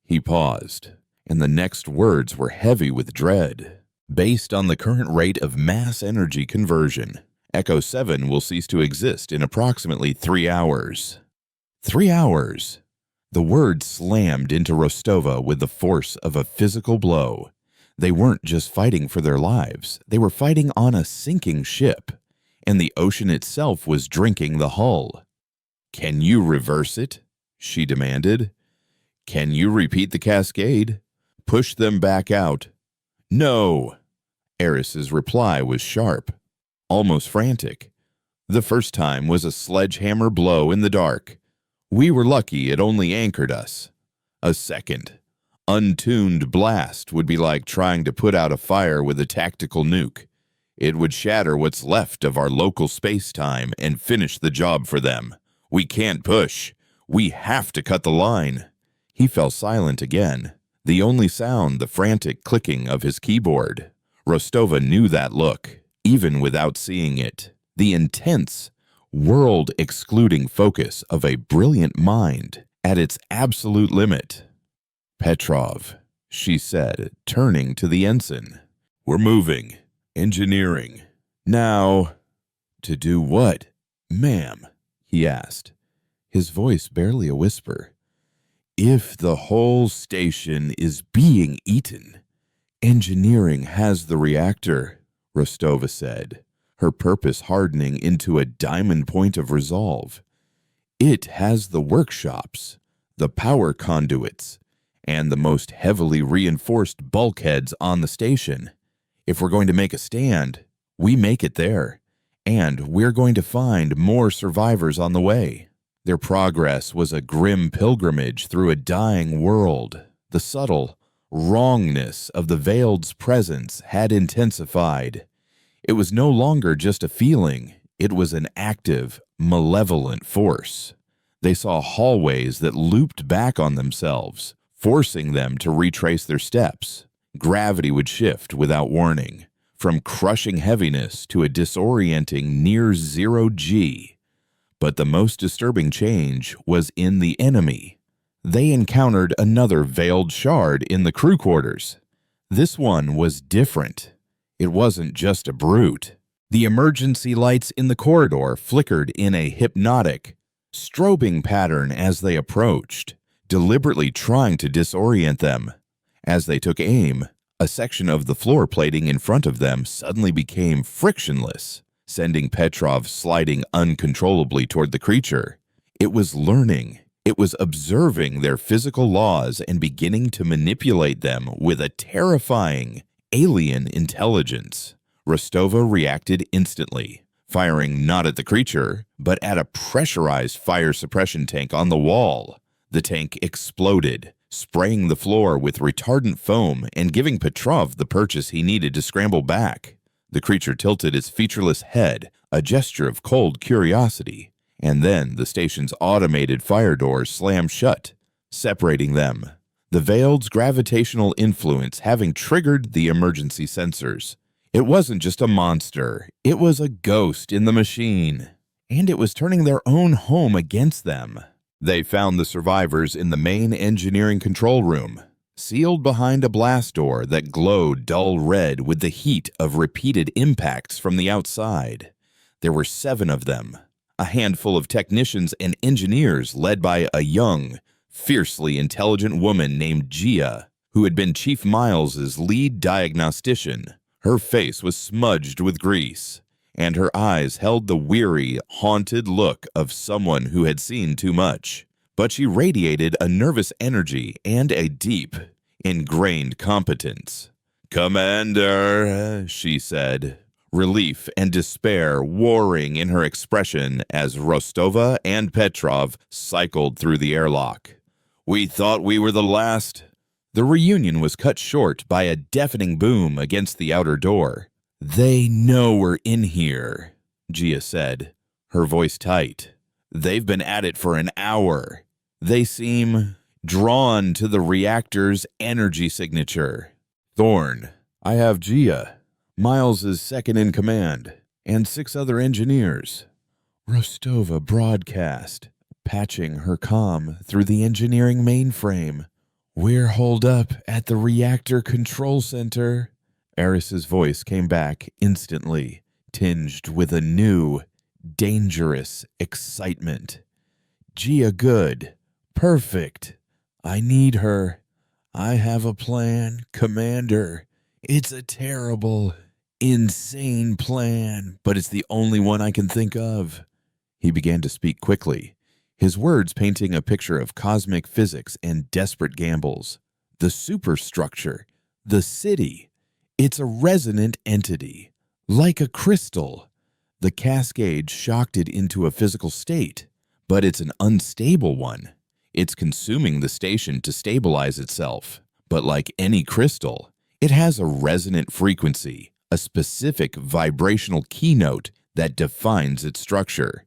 He paused, and the next words were heavy with dread. "Based on the current rate of mass energy conversion, Echo 7 will cease to exist in approximately 3 hours. 3 hours. The word slammed into Rostova with the force of a physical blow. They weren't just fighting for their lives. They were fighting on a sinking ship, and the ocean itself was drinking the hull. "Can you reverse it?" she demanded. "Can you repeat the cascade? Push them back out?" "No." Eris's reply was sharp, almost frantic. "The first time was a sledgehammer blow in the dark. We were lucky it only anchored us. A second, untuned blast would be like trying to put out a fire with a tactical nuke. It would shatter what's left of our local space-time and finish the job for them. We can't push. We have to cut the line." He fell silent again. The only sound the frantic clicking of his keyboard. Rostova knew that look, even without seeing it. The intense, world-excluding focus of a brilliant mind at its absolute limit. "Petrov," she said, turning to the ensign. "We're moving. Engineering. Now." "To do what, ma'am?" he asked, his voice barely a whisper. "If the whole station is being eaten, engineering has the reactor," Rostova said, her purpose hardening into a diamond point of resolve. "It has the workshops, the power conduits, and the most heavily reinforced bulkheads on the station. If we're going to make a stand, we make it there, and we're going to find more survivors on the way." Their progress was a grim pilgrimage through a dying world. The subtle wrongness of the Veiled's presence had intensified. It was no longer just a feeling, it was an active, malevolent force. They saw hallways that looped back on themselves, forcing them to retrace their steps. Gravity would shift without warning, from crushing heaviness to a disorienting near-zero G. But the most disturbing change was in the enemy. They encountered another veiled shard in the crew quarters. This one was different. It wasn't just a brute. The emergency lights in the corridor flickered in a hypnotic, strobing pattern as they approached, deliberately trying to disorient them. As they took aim, a section of the floor plating in front of them suddenly became frictionless, sending Petrov sliding uncontrollably toward the creature. It was learning. It was observing their physical laws and beginning to manipulate them with a terrifying, alien intelligence. Rostova reacted instantly, firing not at the creature, but at a pressurized fire suppression tank on the wall. The tank exploded, spraying the floor with retardant foam and giving Petrov the purchase he needed to scramble back. The creature tilted its featureless head, a gesture of cold curiosity, and then the station's automated fire doors slammed shut, separating them. The Veiled's gravitational influence having triggered the emergency sensors. It wasn't just a monster, it was a ghost in the machine, and it was turning their own home against them. They found the survivors in the main engineering control room, sealed behind a blast door that glowed dull red with the heat of repeated impacts from the outside. There were 7 of them, a handful of technicians and engineers led by a young, fiercely intelligent woman named Gia, who had been Chief Miles's lead diagnostician. Her face was smudged with grease, and her eyes held the weary, haunted look of someone who had seen too much. But she radiated a nervous energy and a deep, ingrained competence. "Commander," she said, relief and despair warring in her expression as Rostova and Petrov cycled through the airlock. "We thought we were the last." The reunion was cut short by a deafening boom against the outer door. "They know we're in here," Gia said, her voice tight. "They've been at it for an hour. They seem drawn to the reactor's energy signature." "Thorn, I have Gia, Miles's second in command, and 6 other engineers." Rostova broadcast, patching her comm through the engineering mainframe. "We're holed up at the reactor control center." Eris's voice came back instantly, tinged with a new, dangerous excitement. "Gia good. Perfect. I need her. I have a plan, Commander. It's a terrible, insane plan, but it's the only one I can think of." He began to speak quickly, his words painting a picture of cosmic physics and desperate gambles. "The superstructure, the city, it's a resonant entity, like a crystal. The cascade shocked it into a physical state, but it's an unstable one. It's consuming the station to stabilize itself. But like any crystal, it has a resonant frequency, a specific vibrational keynote that defines its structure.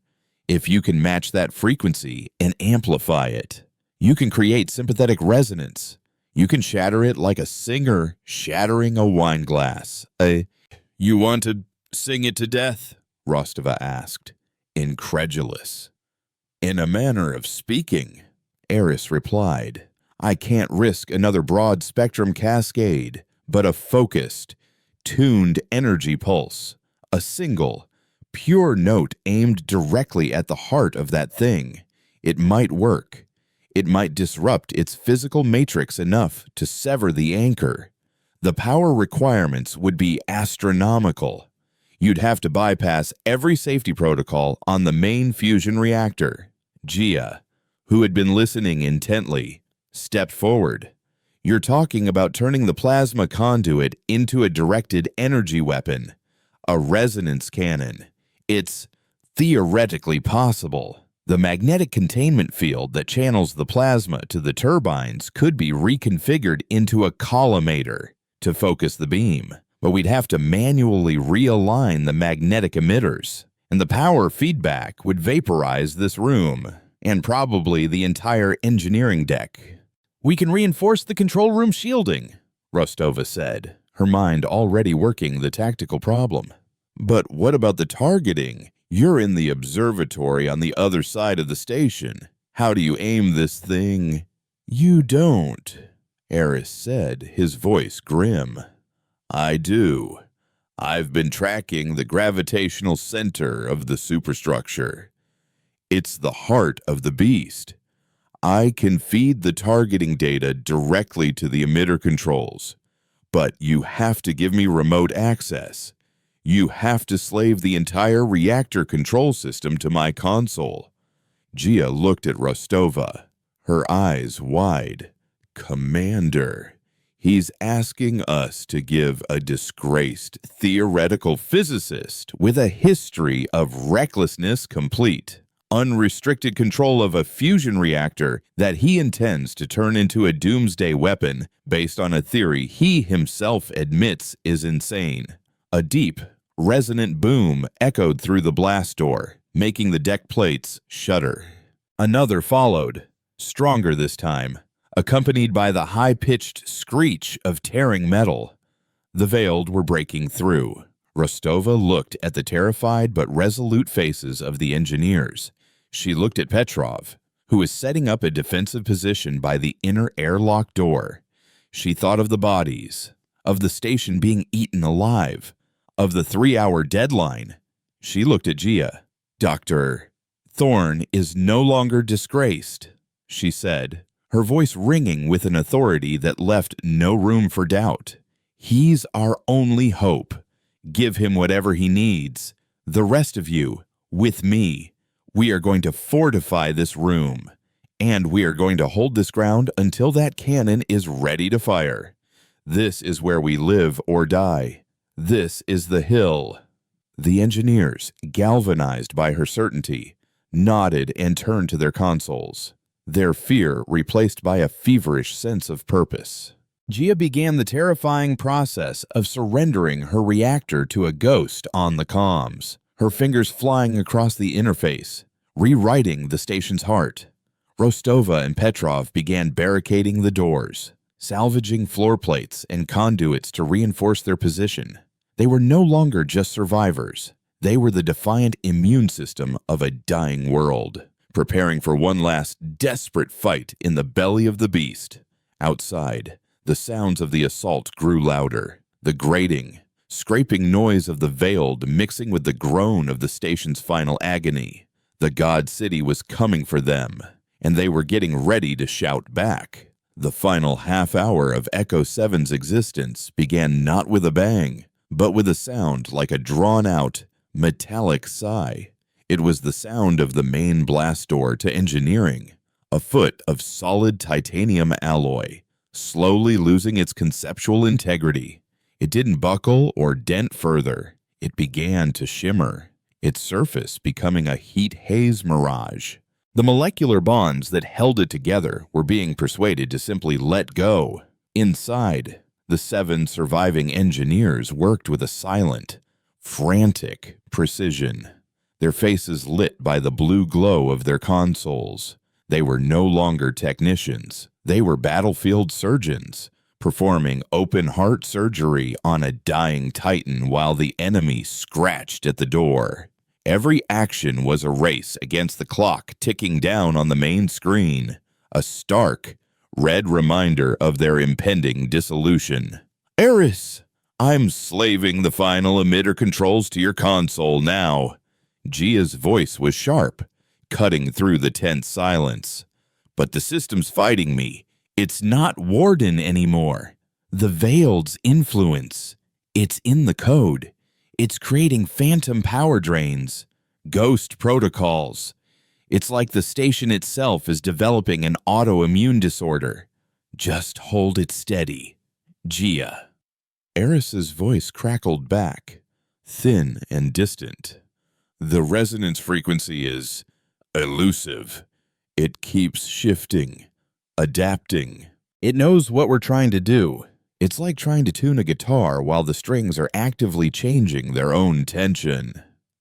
If you can match that frequency and amplify it, you can create sympathetic resonance. You can shatter it like a singer shattering a wine glass. You want to sing it to death? Rostova asked, incredulous. In a manner of speaking, Eris replied. I can't risk another broad-spectrum cascade, but a focused, tuned energy pulse, a single, pure note aimed directly at the heart of that thing. It might work. It might disrupt its physical matrix enough to sever the anchor. The power requirements would be astronomical. You'd have to bypass every safety protocol on the main fusion reactor. Gia, who had been listening intently, stepped forward. You're talking about turning the plasma conduit into a directed energy weapon, a resonance cannon. It's theoretically possible. The magnetic containment field that channels the plasma to the turbines could be reconfigured into a collimator to focus the beam, but we'd have to manually realign the magnetic emitters, and the power feedback would vaporize this room, and probably the entire engineering deck. We can reinforce the control room shielding, Rostova said, her mind already working the tactical problem. But what about the targeting? You're in the observatory on the other side of the station. How do you aim this thing? You don't, Eris said, his voice grim. I do. I've been tracking the gravitational center of the superstructure. It's the heart of the beast. I can feed the targeting data directly to the emitter controls, but you have to give me remote access. You have to slave the entire reactor control system to my console. Gia looked at Rostova, her eyes wide. Commander, he's asking us to give a disgraced theoretical physicist with a history of recklessness complete, unrestricted control of a fusion reactor that he intends to turn into a doomsday weapon based on a theory he himself admits is insane. A deep, resonant boom echoed through the blast door, making the deck plates shudder. Another followed, stronger this time, accompanied by the high-pitched screech of tearing metal. The veiled were breaking through. Rostova looked at the terrified but resolute faces of the engineers. She looked at Petrov, who was setting up a defensive position by the inner airlock door. She thought of the bodies, of the station being eaten alive, of the 3-hour deadline. She looked at Gia. Dr. Thorne is no longer disgraced, she said, her voice ringing with an authority that left no room for doubt. He's our only hope. Give him whatever he needs. The rest of you, with me, we are going to fortify this room, and we are going to hold this ground until that cannon is ready to fire. This is where we live or die. This is the hill. The engineers, galvanized by her certainty, nodded and turned to their consoles, their fear replaced by a feverish sense of purpose. Gia began the terrifying process of surrendering her reactor to a ghost on the comms, her fingers flying across the interface, rewriting the station's heart. Rostova and Petrov began barricading the doors, salvaging floor plates and conduits to reinforce their position. They were no longer just survivors. They were the defiant immune system of a dying world, preparing for one last desperate fight in the belly of the beast. Outside, the sounds of the assault grew louder, the grating, scraping noise of the veiled mixing with the groan of the station's final agony. The God City was coming for them, and they were getting ready to shout back. The final half hour of Echo 7's existence began not with a bang, but with a sound like a drawn-out, metallic sigh. It was the sound of the main blast door to engineering, a foot of solid titanium alloy, slowly losing its conceptual integrity. It didn't buckle or dent further. It began to shimmer, its surface becoming a heat haze mirage. The molecular bonds that held it together were being persuaded to simply let go. Inside, the 7 surviving engineers worked with a silent, frantic precision, their faces lit by the blue glow of their consoles. They were no longer technicians. They were battlefield surgeons, performing open-heart surgery on a dying Titan while the enemy scratched at the door. Every action was a race against the clock ticking down on the main screen, a stark, red reminder of their impending dissolution. "Eris, I'm slaving the final emitter controls to your console now." Gia's voice was sharp, cutting through the tense silence. "But the system's fighting me. It's not Warden anymore. The Veiled's influence. It's in the code. It's creating phantom power drains, ghost protocols. It's like the station itself is developing an autoimmune disorder. Just hold it steady, Gia." Eris's voice crackled back, thin and distant. "The resonance frequency is elusive. It keeps shifting, adapting. It knows what we're trying to do. It's like trying to tune a guitar while the strings are actively changing their own tension."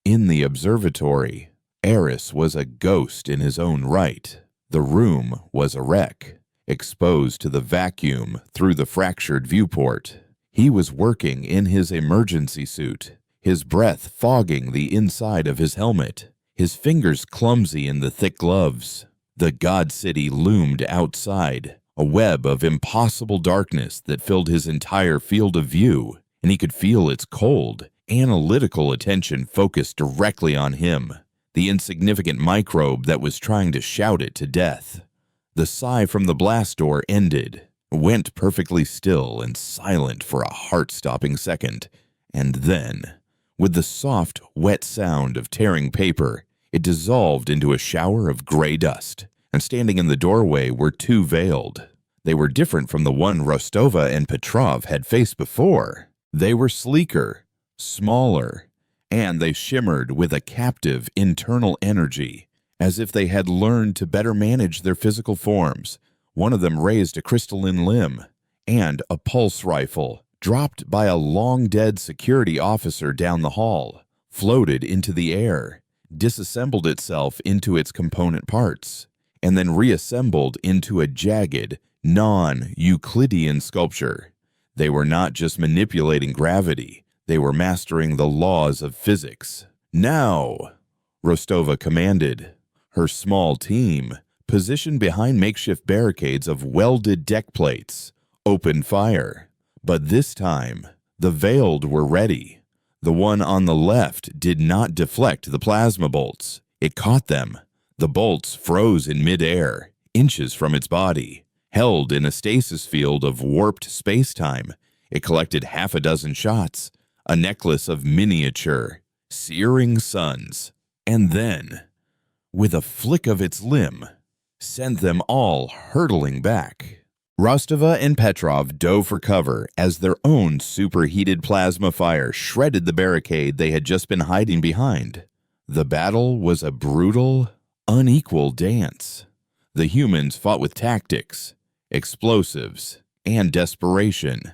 In the observatory, Eris was a ghost in his own right. The room was a wreck, exposed to the vacuum through the fractured viewport. He was working in his emergency suit, his breath fogging the inside of his helmet, his fingers clumsy in the thick gloves. The God City loomed outside, a web of impossible darkness that filled his entire field of view, and he could feel its cold, analytical attention focused directly on him, the insignificant microbe that was trying to shout it to death. The sigh from the blast door ended, went perfectly still and silent for a heart-stopping second, and then, with the soft, wet sound of tearing paper, it dissolved into a shower of gray dust, and standing in the doorway were two Veiled. They were different from the one Rostova and Petrov had faced before. They were sleeker, smaller, and they shimmered with a captive internal energy, as if they had learned to better manage their physical forms. One of them raised a crystalline limb, and a pulse rifle, dropped by a long-dead security officer down the hall, floated into the air, disassembled itself into its component parts, and then reassembled into a jagged, non-Euclidean sculpture. They were not just manipulating gravity, they were mastering the laws of physics. "Now," Rostova commanded. Her small team, positioned behind makeshift barricades of welded deck plates, opened fire. But this time, the Veiled were ready. The one on the left did not deflect the plasma bolts. It caught them. The bolts froze in midair, inches from its body. Held in a stasis field of warped space-time, it collected half a dozen shots, a necklace of miniature, searing suns, and then, with a flick of its limb, sent them all hurtling back. Rostova and Petrov dove for cover as their own superheated plasma fire shredded the barricade they had just been hiding behind. The battle was a brutal, unequal dance. The humans fought with tactics, explosives, and desperation.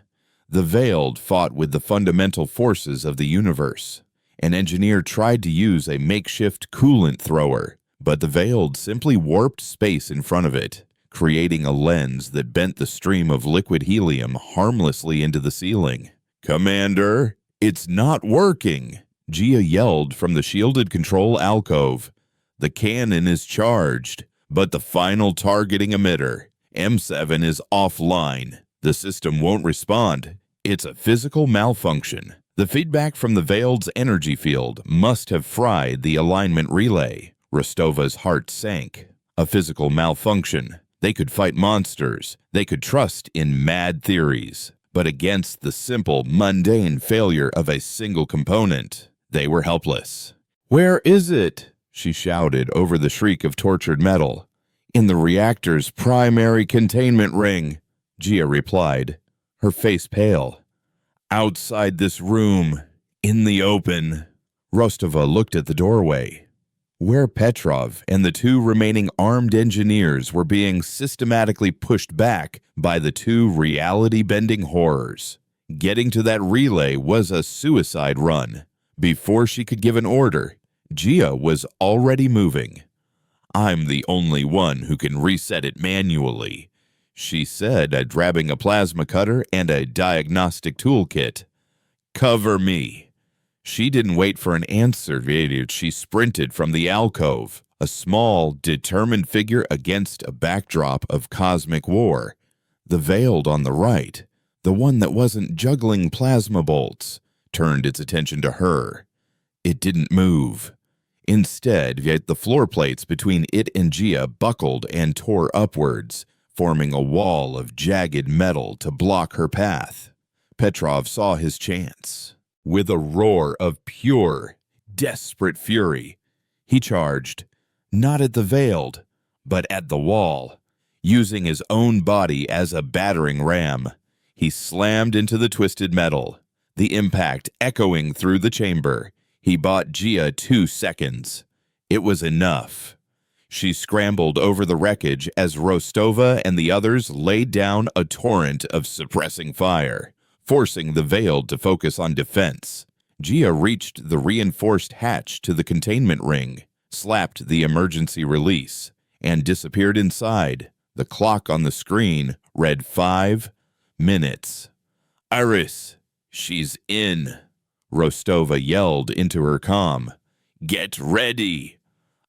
The Veiled fought with the fundamental forces of the universe. An engineer tried to use a makeshift coolant thrower, but the Veiled simply warped space in front of it, creating a lens that bent the stream of liquid helium harmlessly into the ceiling. "Commander, it's not working," Gia yelled from the shielded control alcove. "The cannon is charged, but the final targeting emitter, M7, is offline. The system won't respond. It's a physical malfunction. The feedback from the Veiled's energy field must have fried the alignment relay." Rostova's heart sank. A physical malfunction. They could fight monsters. They could trust in mad theories. But against the simple, mundane failure of a single component, they were helpless. "Where is it?" she shouted over the shriek of tortured metal. "In the reactor's primary containment ring," Gia replied, her face pale. "Outside this room, in the open." Rostova looked at the doorway, where Petrov and the two remaining armed engineers were being systematically pushed back by the two reality-bending horrors. Getting to that relay was a suicide run. Before she could give an order, Gia was already moving. "I'm the only one who can reset it manually," she said, grabbing a plasma cutter and a diagnostic toolkit. "Cover me." She didn't wait for an answer. She sprinted from the alcove, a small, determined figure against a backdrop of cosmic war. The veiled on the right, the one that wasn't juggling plasma bolts, turned its attention to her. It didn't move. Instead, yet the floor plates between it and Gia buckled and tore upwards, forming a wall of jagged metal to block her path. Petrov saw his chance. With a roar of pure, desperate fury, he charged, not at the veiled, but at the wall. Using his own body as a battering ram, he slammed into the twisted metal, the impact echoing through the chamber. He bought Gia 2 seconds. It was enough. She scrambled over the wreckage as Rostova and the others laid down a torrent of suppressing fire, forcing the Veiled to focus on defense. Gia reached the reinforced hatch to the containment ring, slapped the emergency release, and disappeared inside. The clock on the screen read 5 minutes. "Iris, she's in," Rostova yelled into her comm. "Get ready."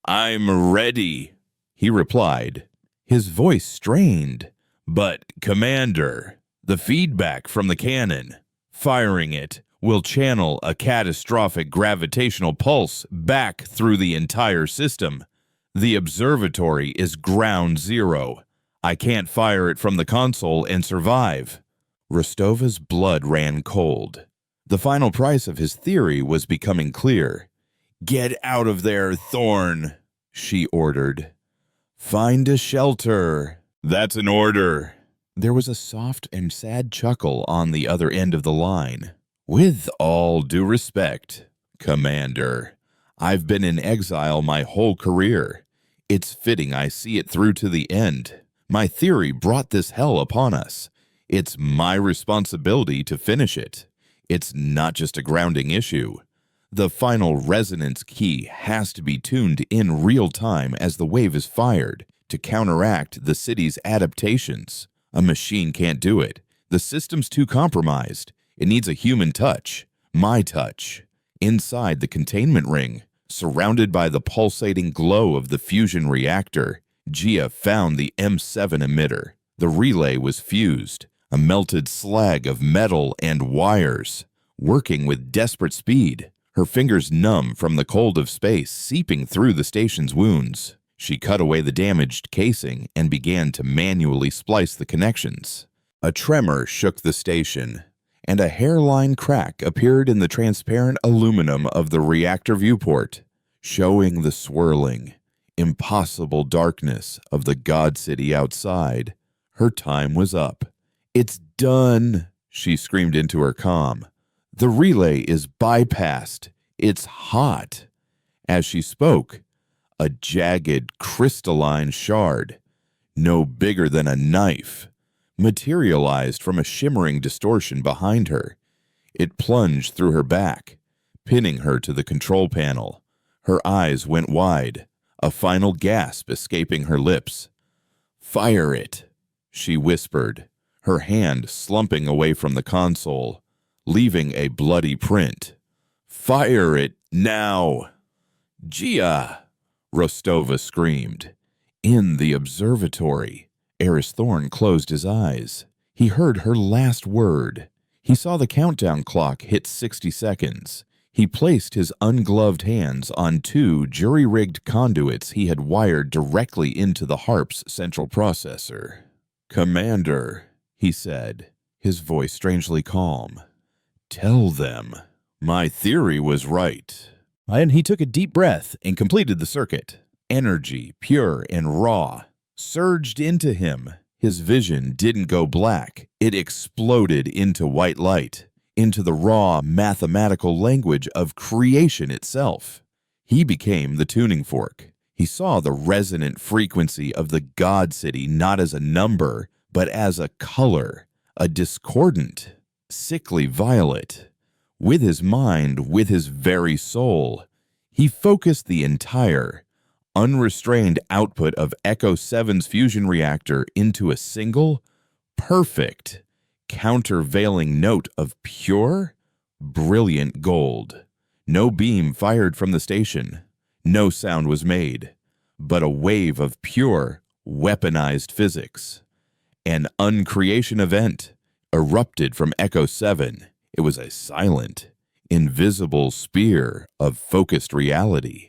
"I'm ready," he replied, his voice strained. "But, Commander, the feedback from the cannon, firing it will channel a catastrophic gravitational pulse back through the entire system. The observatory is ground zero. I can't fire it from the console and survive." Rostova's blood ran cold. The final price of his theory was becoming clear. "Get out of there, Thorn," she ordered. "Find a shelter." "That's an order." There was a soft and sad chuckle on the other end of the line. "With all due respect, Commander, I've been in exile my whole career. It's fitting I see it through to the end. My theory brought this hell upon us. It's my responsibility to finish it. It's not just a grounding issue. The final resonance key has to be tuned in real time as the wave is fired to counteract the city's adaptations. A machine can't do it. The system's too compromised. It needs a human touch. My touch." Inside the containment ring, surrounded by the pulsating glow of the fusion reactor, Gia found the M7 emitter. The relay was fused, a melted slag of metal and wires, working with desperate speed. Her fingers numb from the cold of space seeping through the station's wounds. She cut away the damaged casing and began to manually splice the connections. A tremor shook the station, and a hairline crack appeared in the transparent aluminum of the reactor viewport, showing the swirling, impossible darkness of the God City outside. Her time was up. "It's done," she screamed into her comm. "The relay is bypassed. It's hot." As she spoke, a jagged, crystalline shard, no bigger than a knife, materialized from a shimmering distortion behind her. It plunged through her back, pinning her to the control panel. Her eyes went wide, a final gasp escaping her lips. "Fire it," she whispered, her hand slumping away from the console, leaving a bloody print. "Fire it now!" "Gia!" Rostova screamed. In the observatory, Eris Thorn closed his eyes. He heard her last word. He saw the countdown clock hit 60 seconds. He placed his ungloved hands on 2 jury-rigged conduits he had wired directly into the HARP's central processor. "Commander," he said, his voice strangely calm, "tell them my theory was right." And he took a deep breath and completed the circuit. Energy, pure and raw, surged into him. His vision didn't go black. It exploded into white light, into the raw mathematical language of creation itself. He became the tuning fork. He saw the resonant frequency of the God City not as a number, but as a color, a discordant, sickly violet. With his mind, with his very soul, he focused the entire, unrestrained output of Echo 7's fusion reactor into a single, perfect, countervailing note of pure, brilliant gold. No beam fired from the station. No sound was made, but a wave of pure, weaponized physics. An uncreation event erupted from Echo 7. It was a silent, invisible spear of focused reality.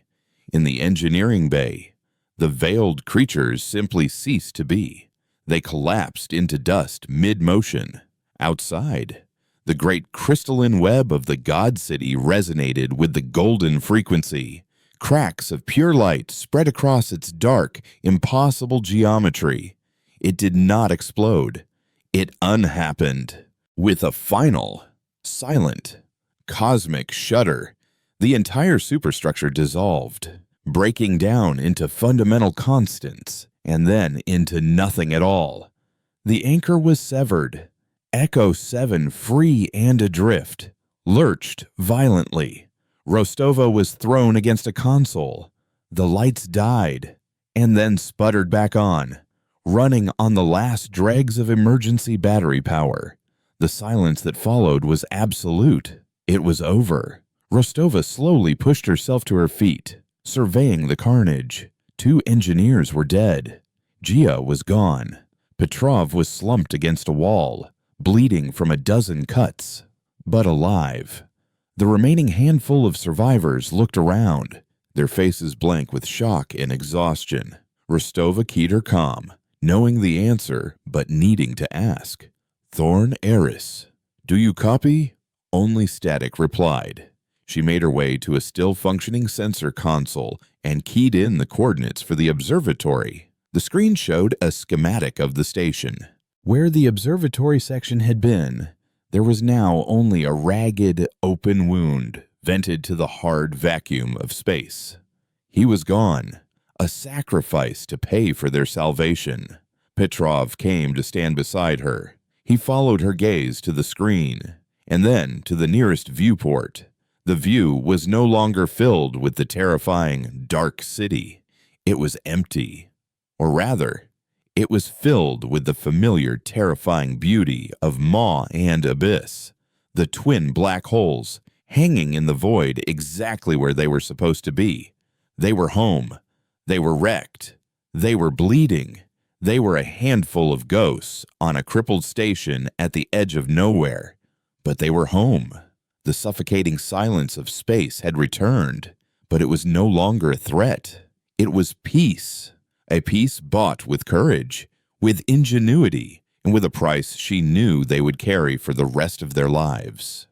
In the engineering bay, the veiled creatures simply ceased to be. They collapsed into dust mid-motion. Outside, the great crystalline web of the God City resonated with the golden frequency. Cracks of pure light spread across its dark, impossible geometry. It did not explode. It unhappened. With a final, silent, cosmic shudder, the entire superstructure dissolved, breaking down into fundamental constants and then into nothing at all. The anchor was severed. Echo 7, free and adrift, lurched violently. Rostova was thrown against a console. The lights died and then sputtered back on, running on the last dregs of emergency battery power. The silence that followed was absolute. It was over. Rostova slowly pushed herself to her feet, surveying the carnage. 2 engineers were dead. Gia was gone. Petrov was slumped against a wall, bleeding from a dozen cuts, but alive. The remaining handful of survivors looked around, their faces blank with shock and exhaustion. Rostova keyed her comm, knowing the answer but needing to ask. "Thorn Eris, do you copy?" Only static replied. She made her way to a still-functioning sensor console and keyed in the coordinates for the observatory. The screen showed a schematic of the station. Where the observatory section had been, there was now only a ragged, open wound vented to the hard vacuum of space. He was gone, a sacrifice to pay for their salvation. Petrov came to stand beside her. He followed her gaze to the screen, and then to the nearest viewport. The view was no longer filled with the terrifying, dark city. It was empty. Or rather, it was filled with the familiar, terrifying beauty of Maw and Abyss, the twin black holes hanging in the void exactly where they were supposed to be. They were home. They were wrecked. They were bleeding. They were a handful of ghosts on a crippled station at the edge of nowhere. But they were home. The suffocating silence of space had returned, but it was no longer a threat. It was peace. A peace bought with courage, with ingenuity, and with a price she knew they would carry for the rest of their lives.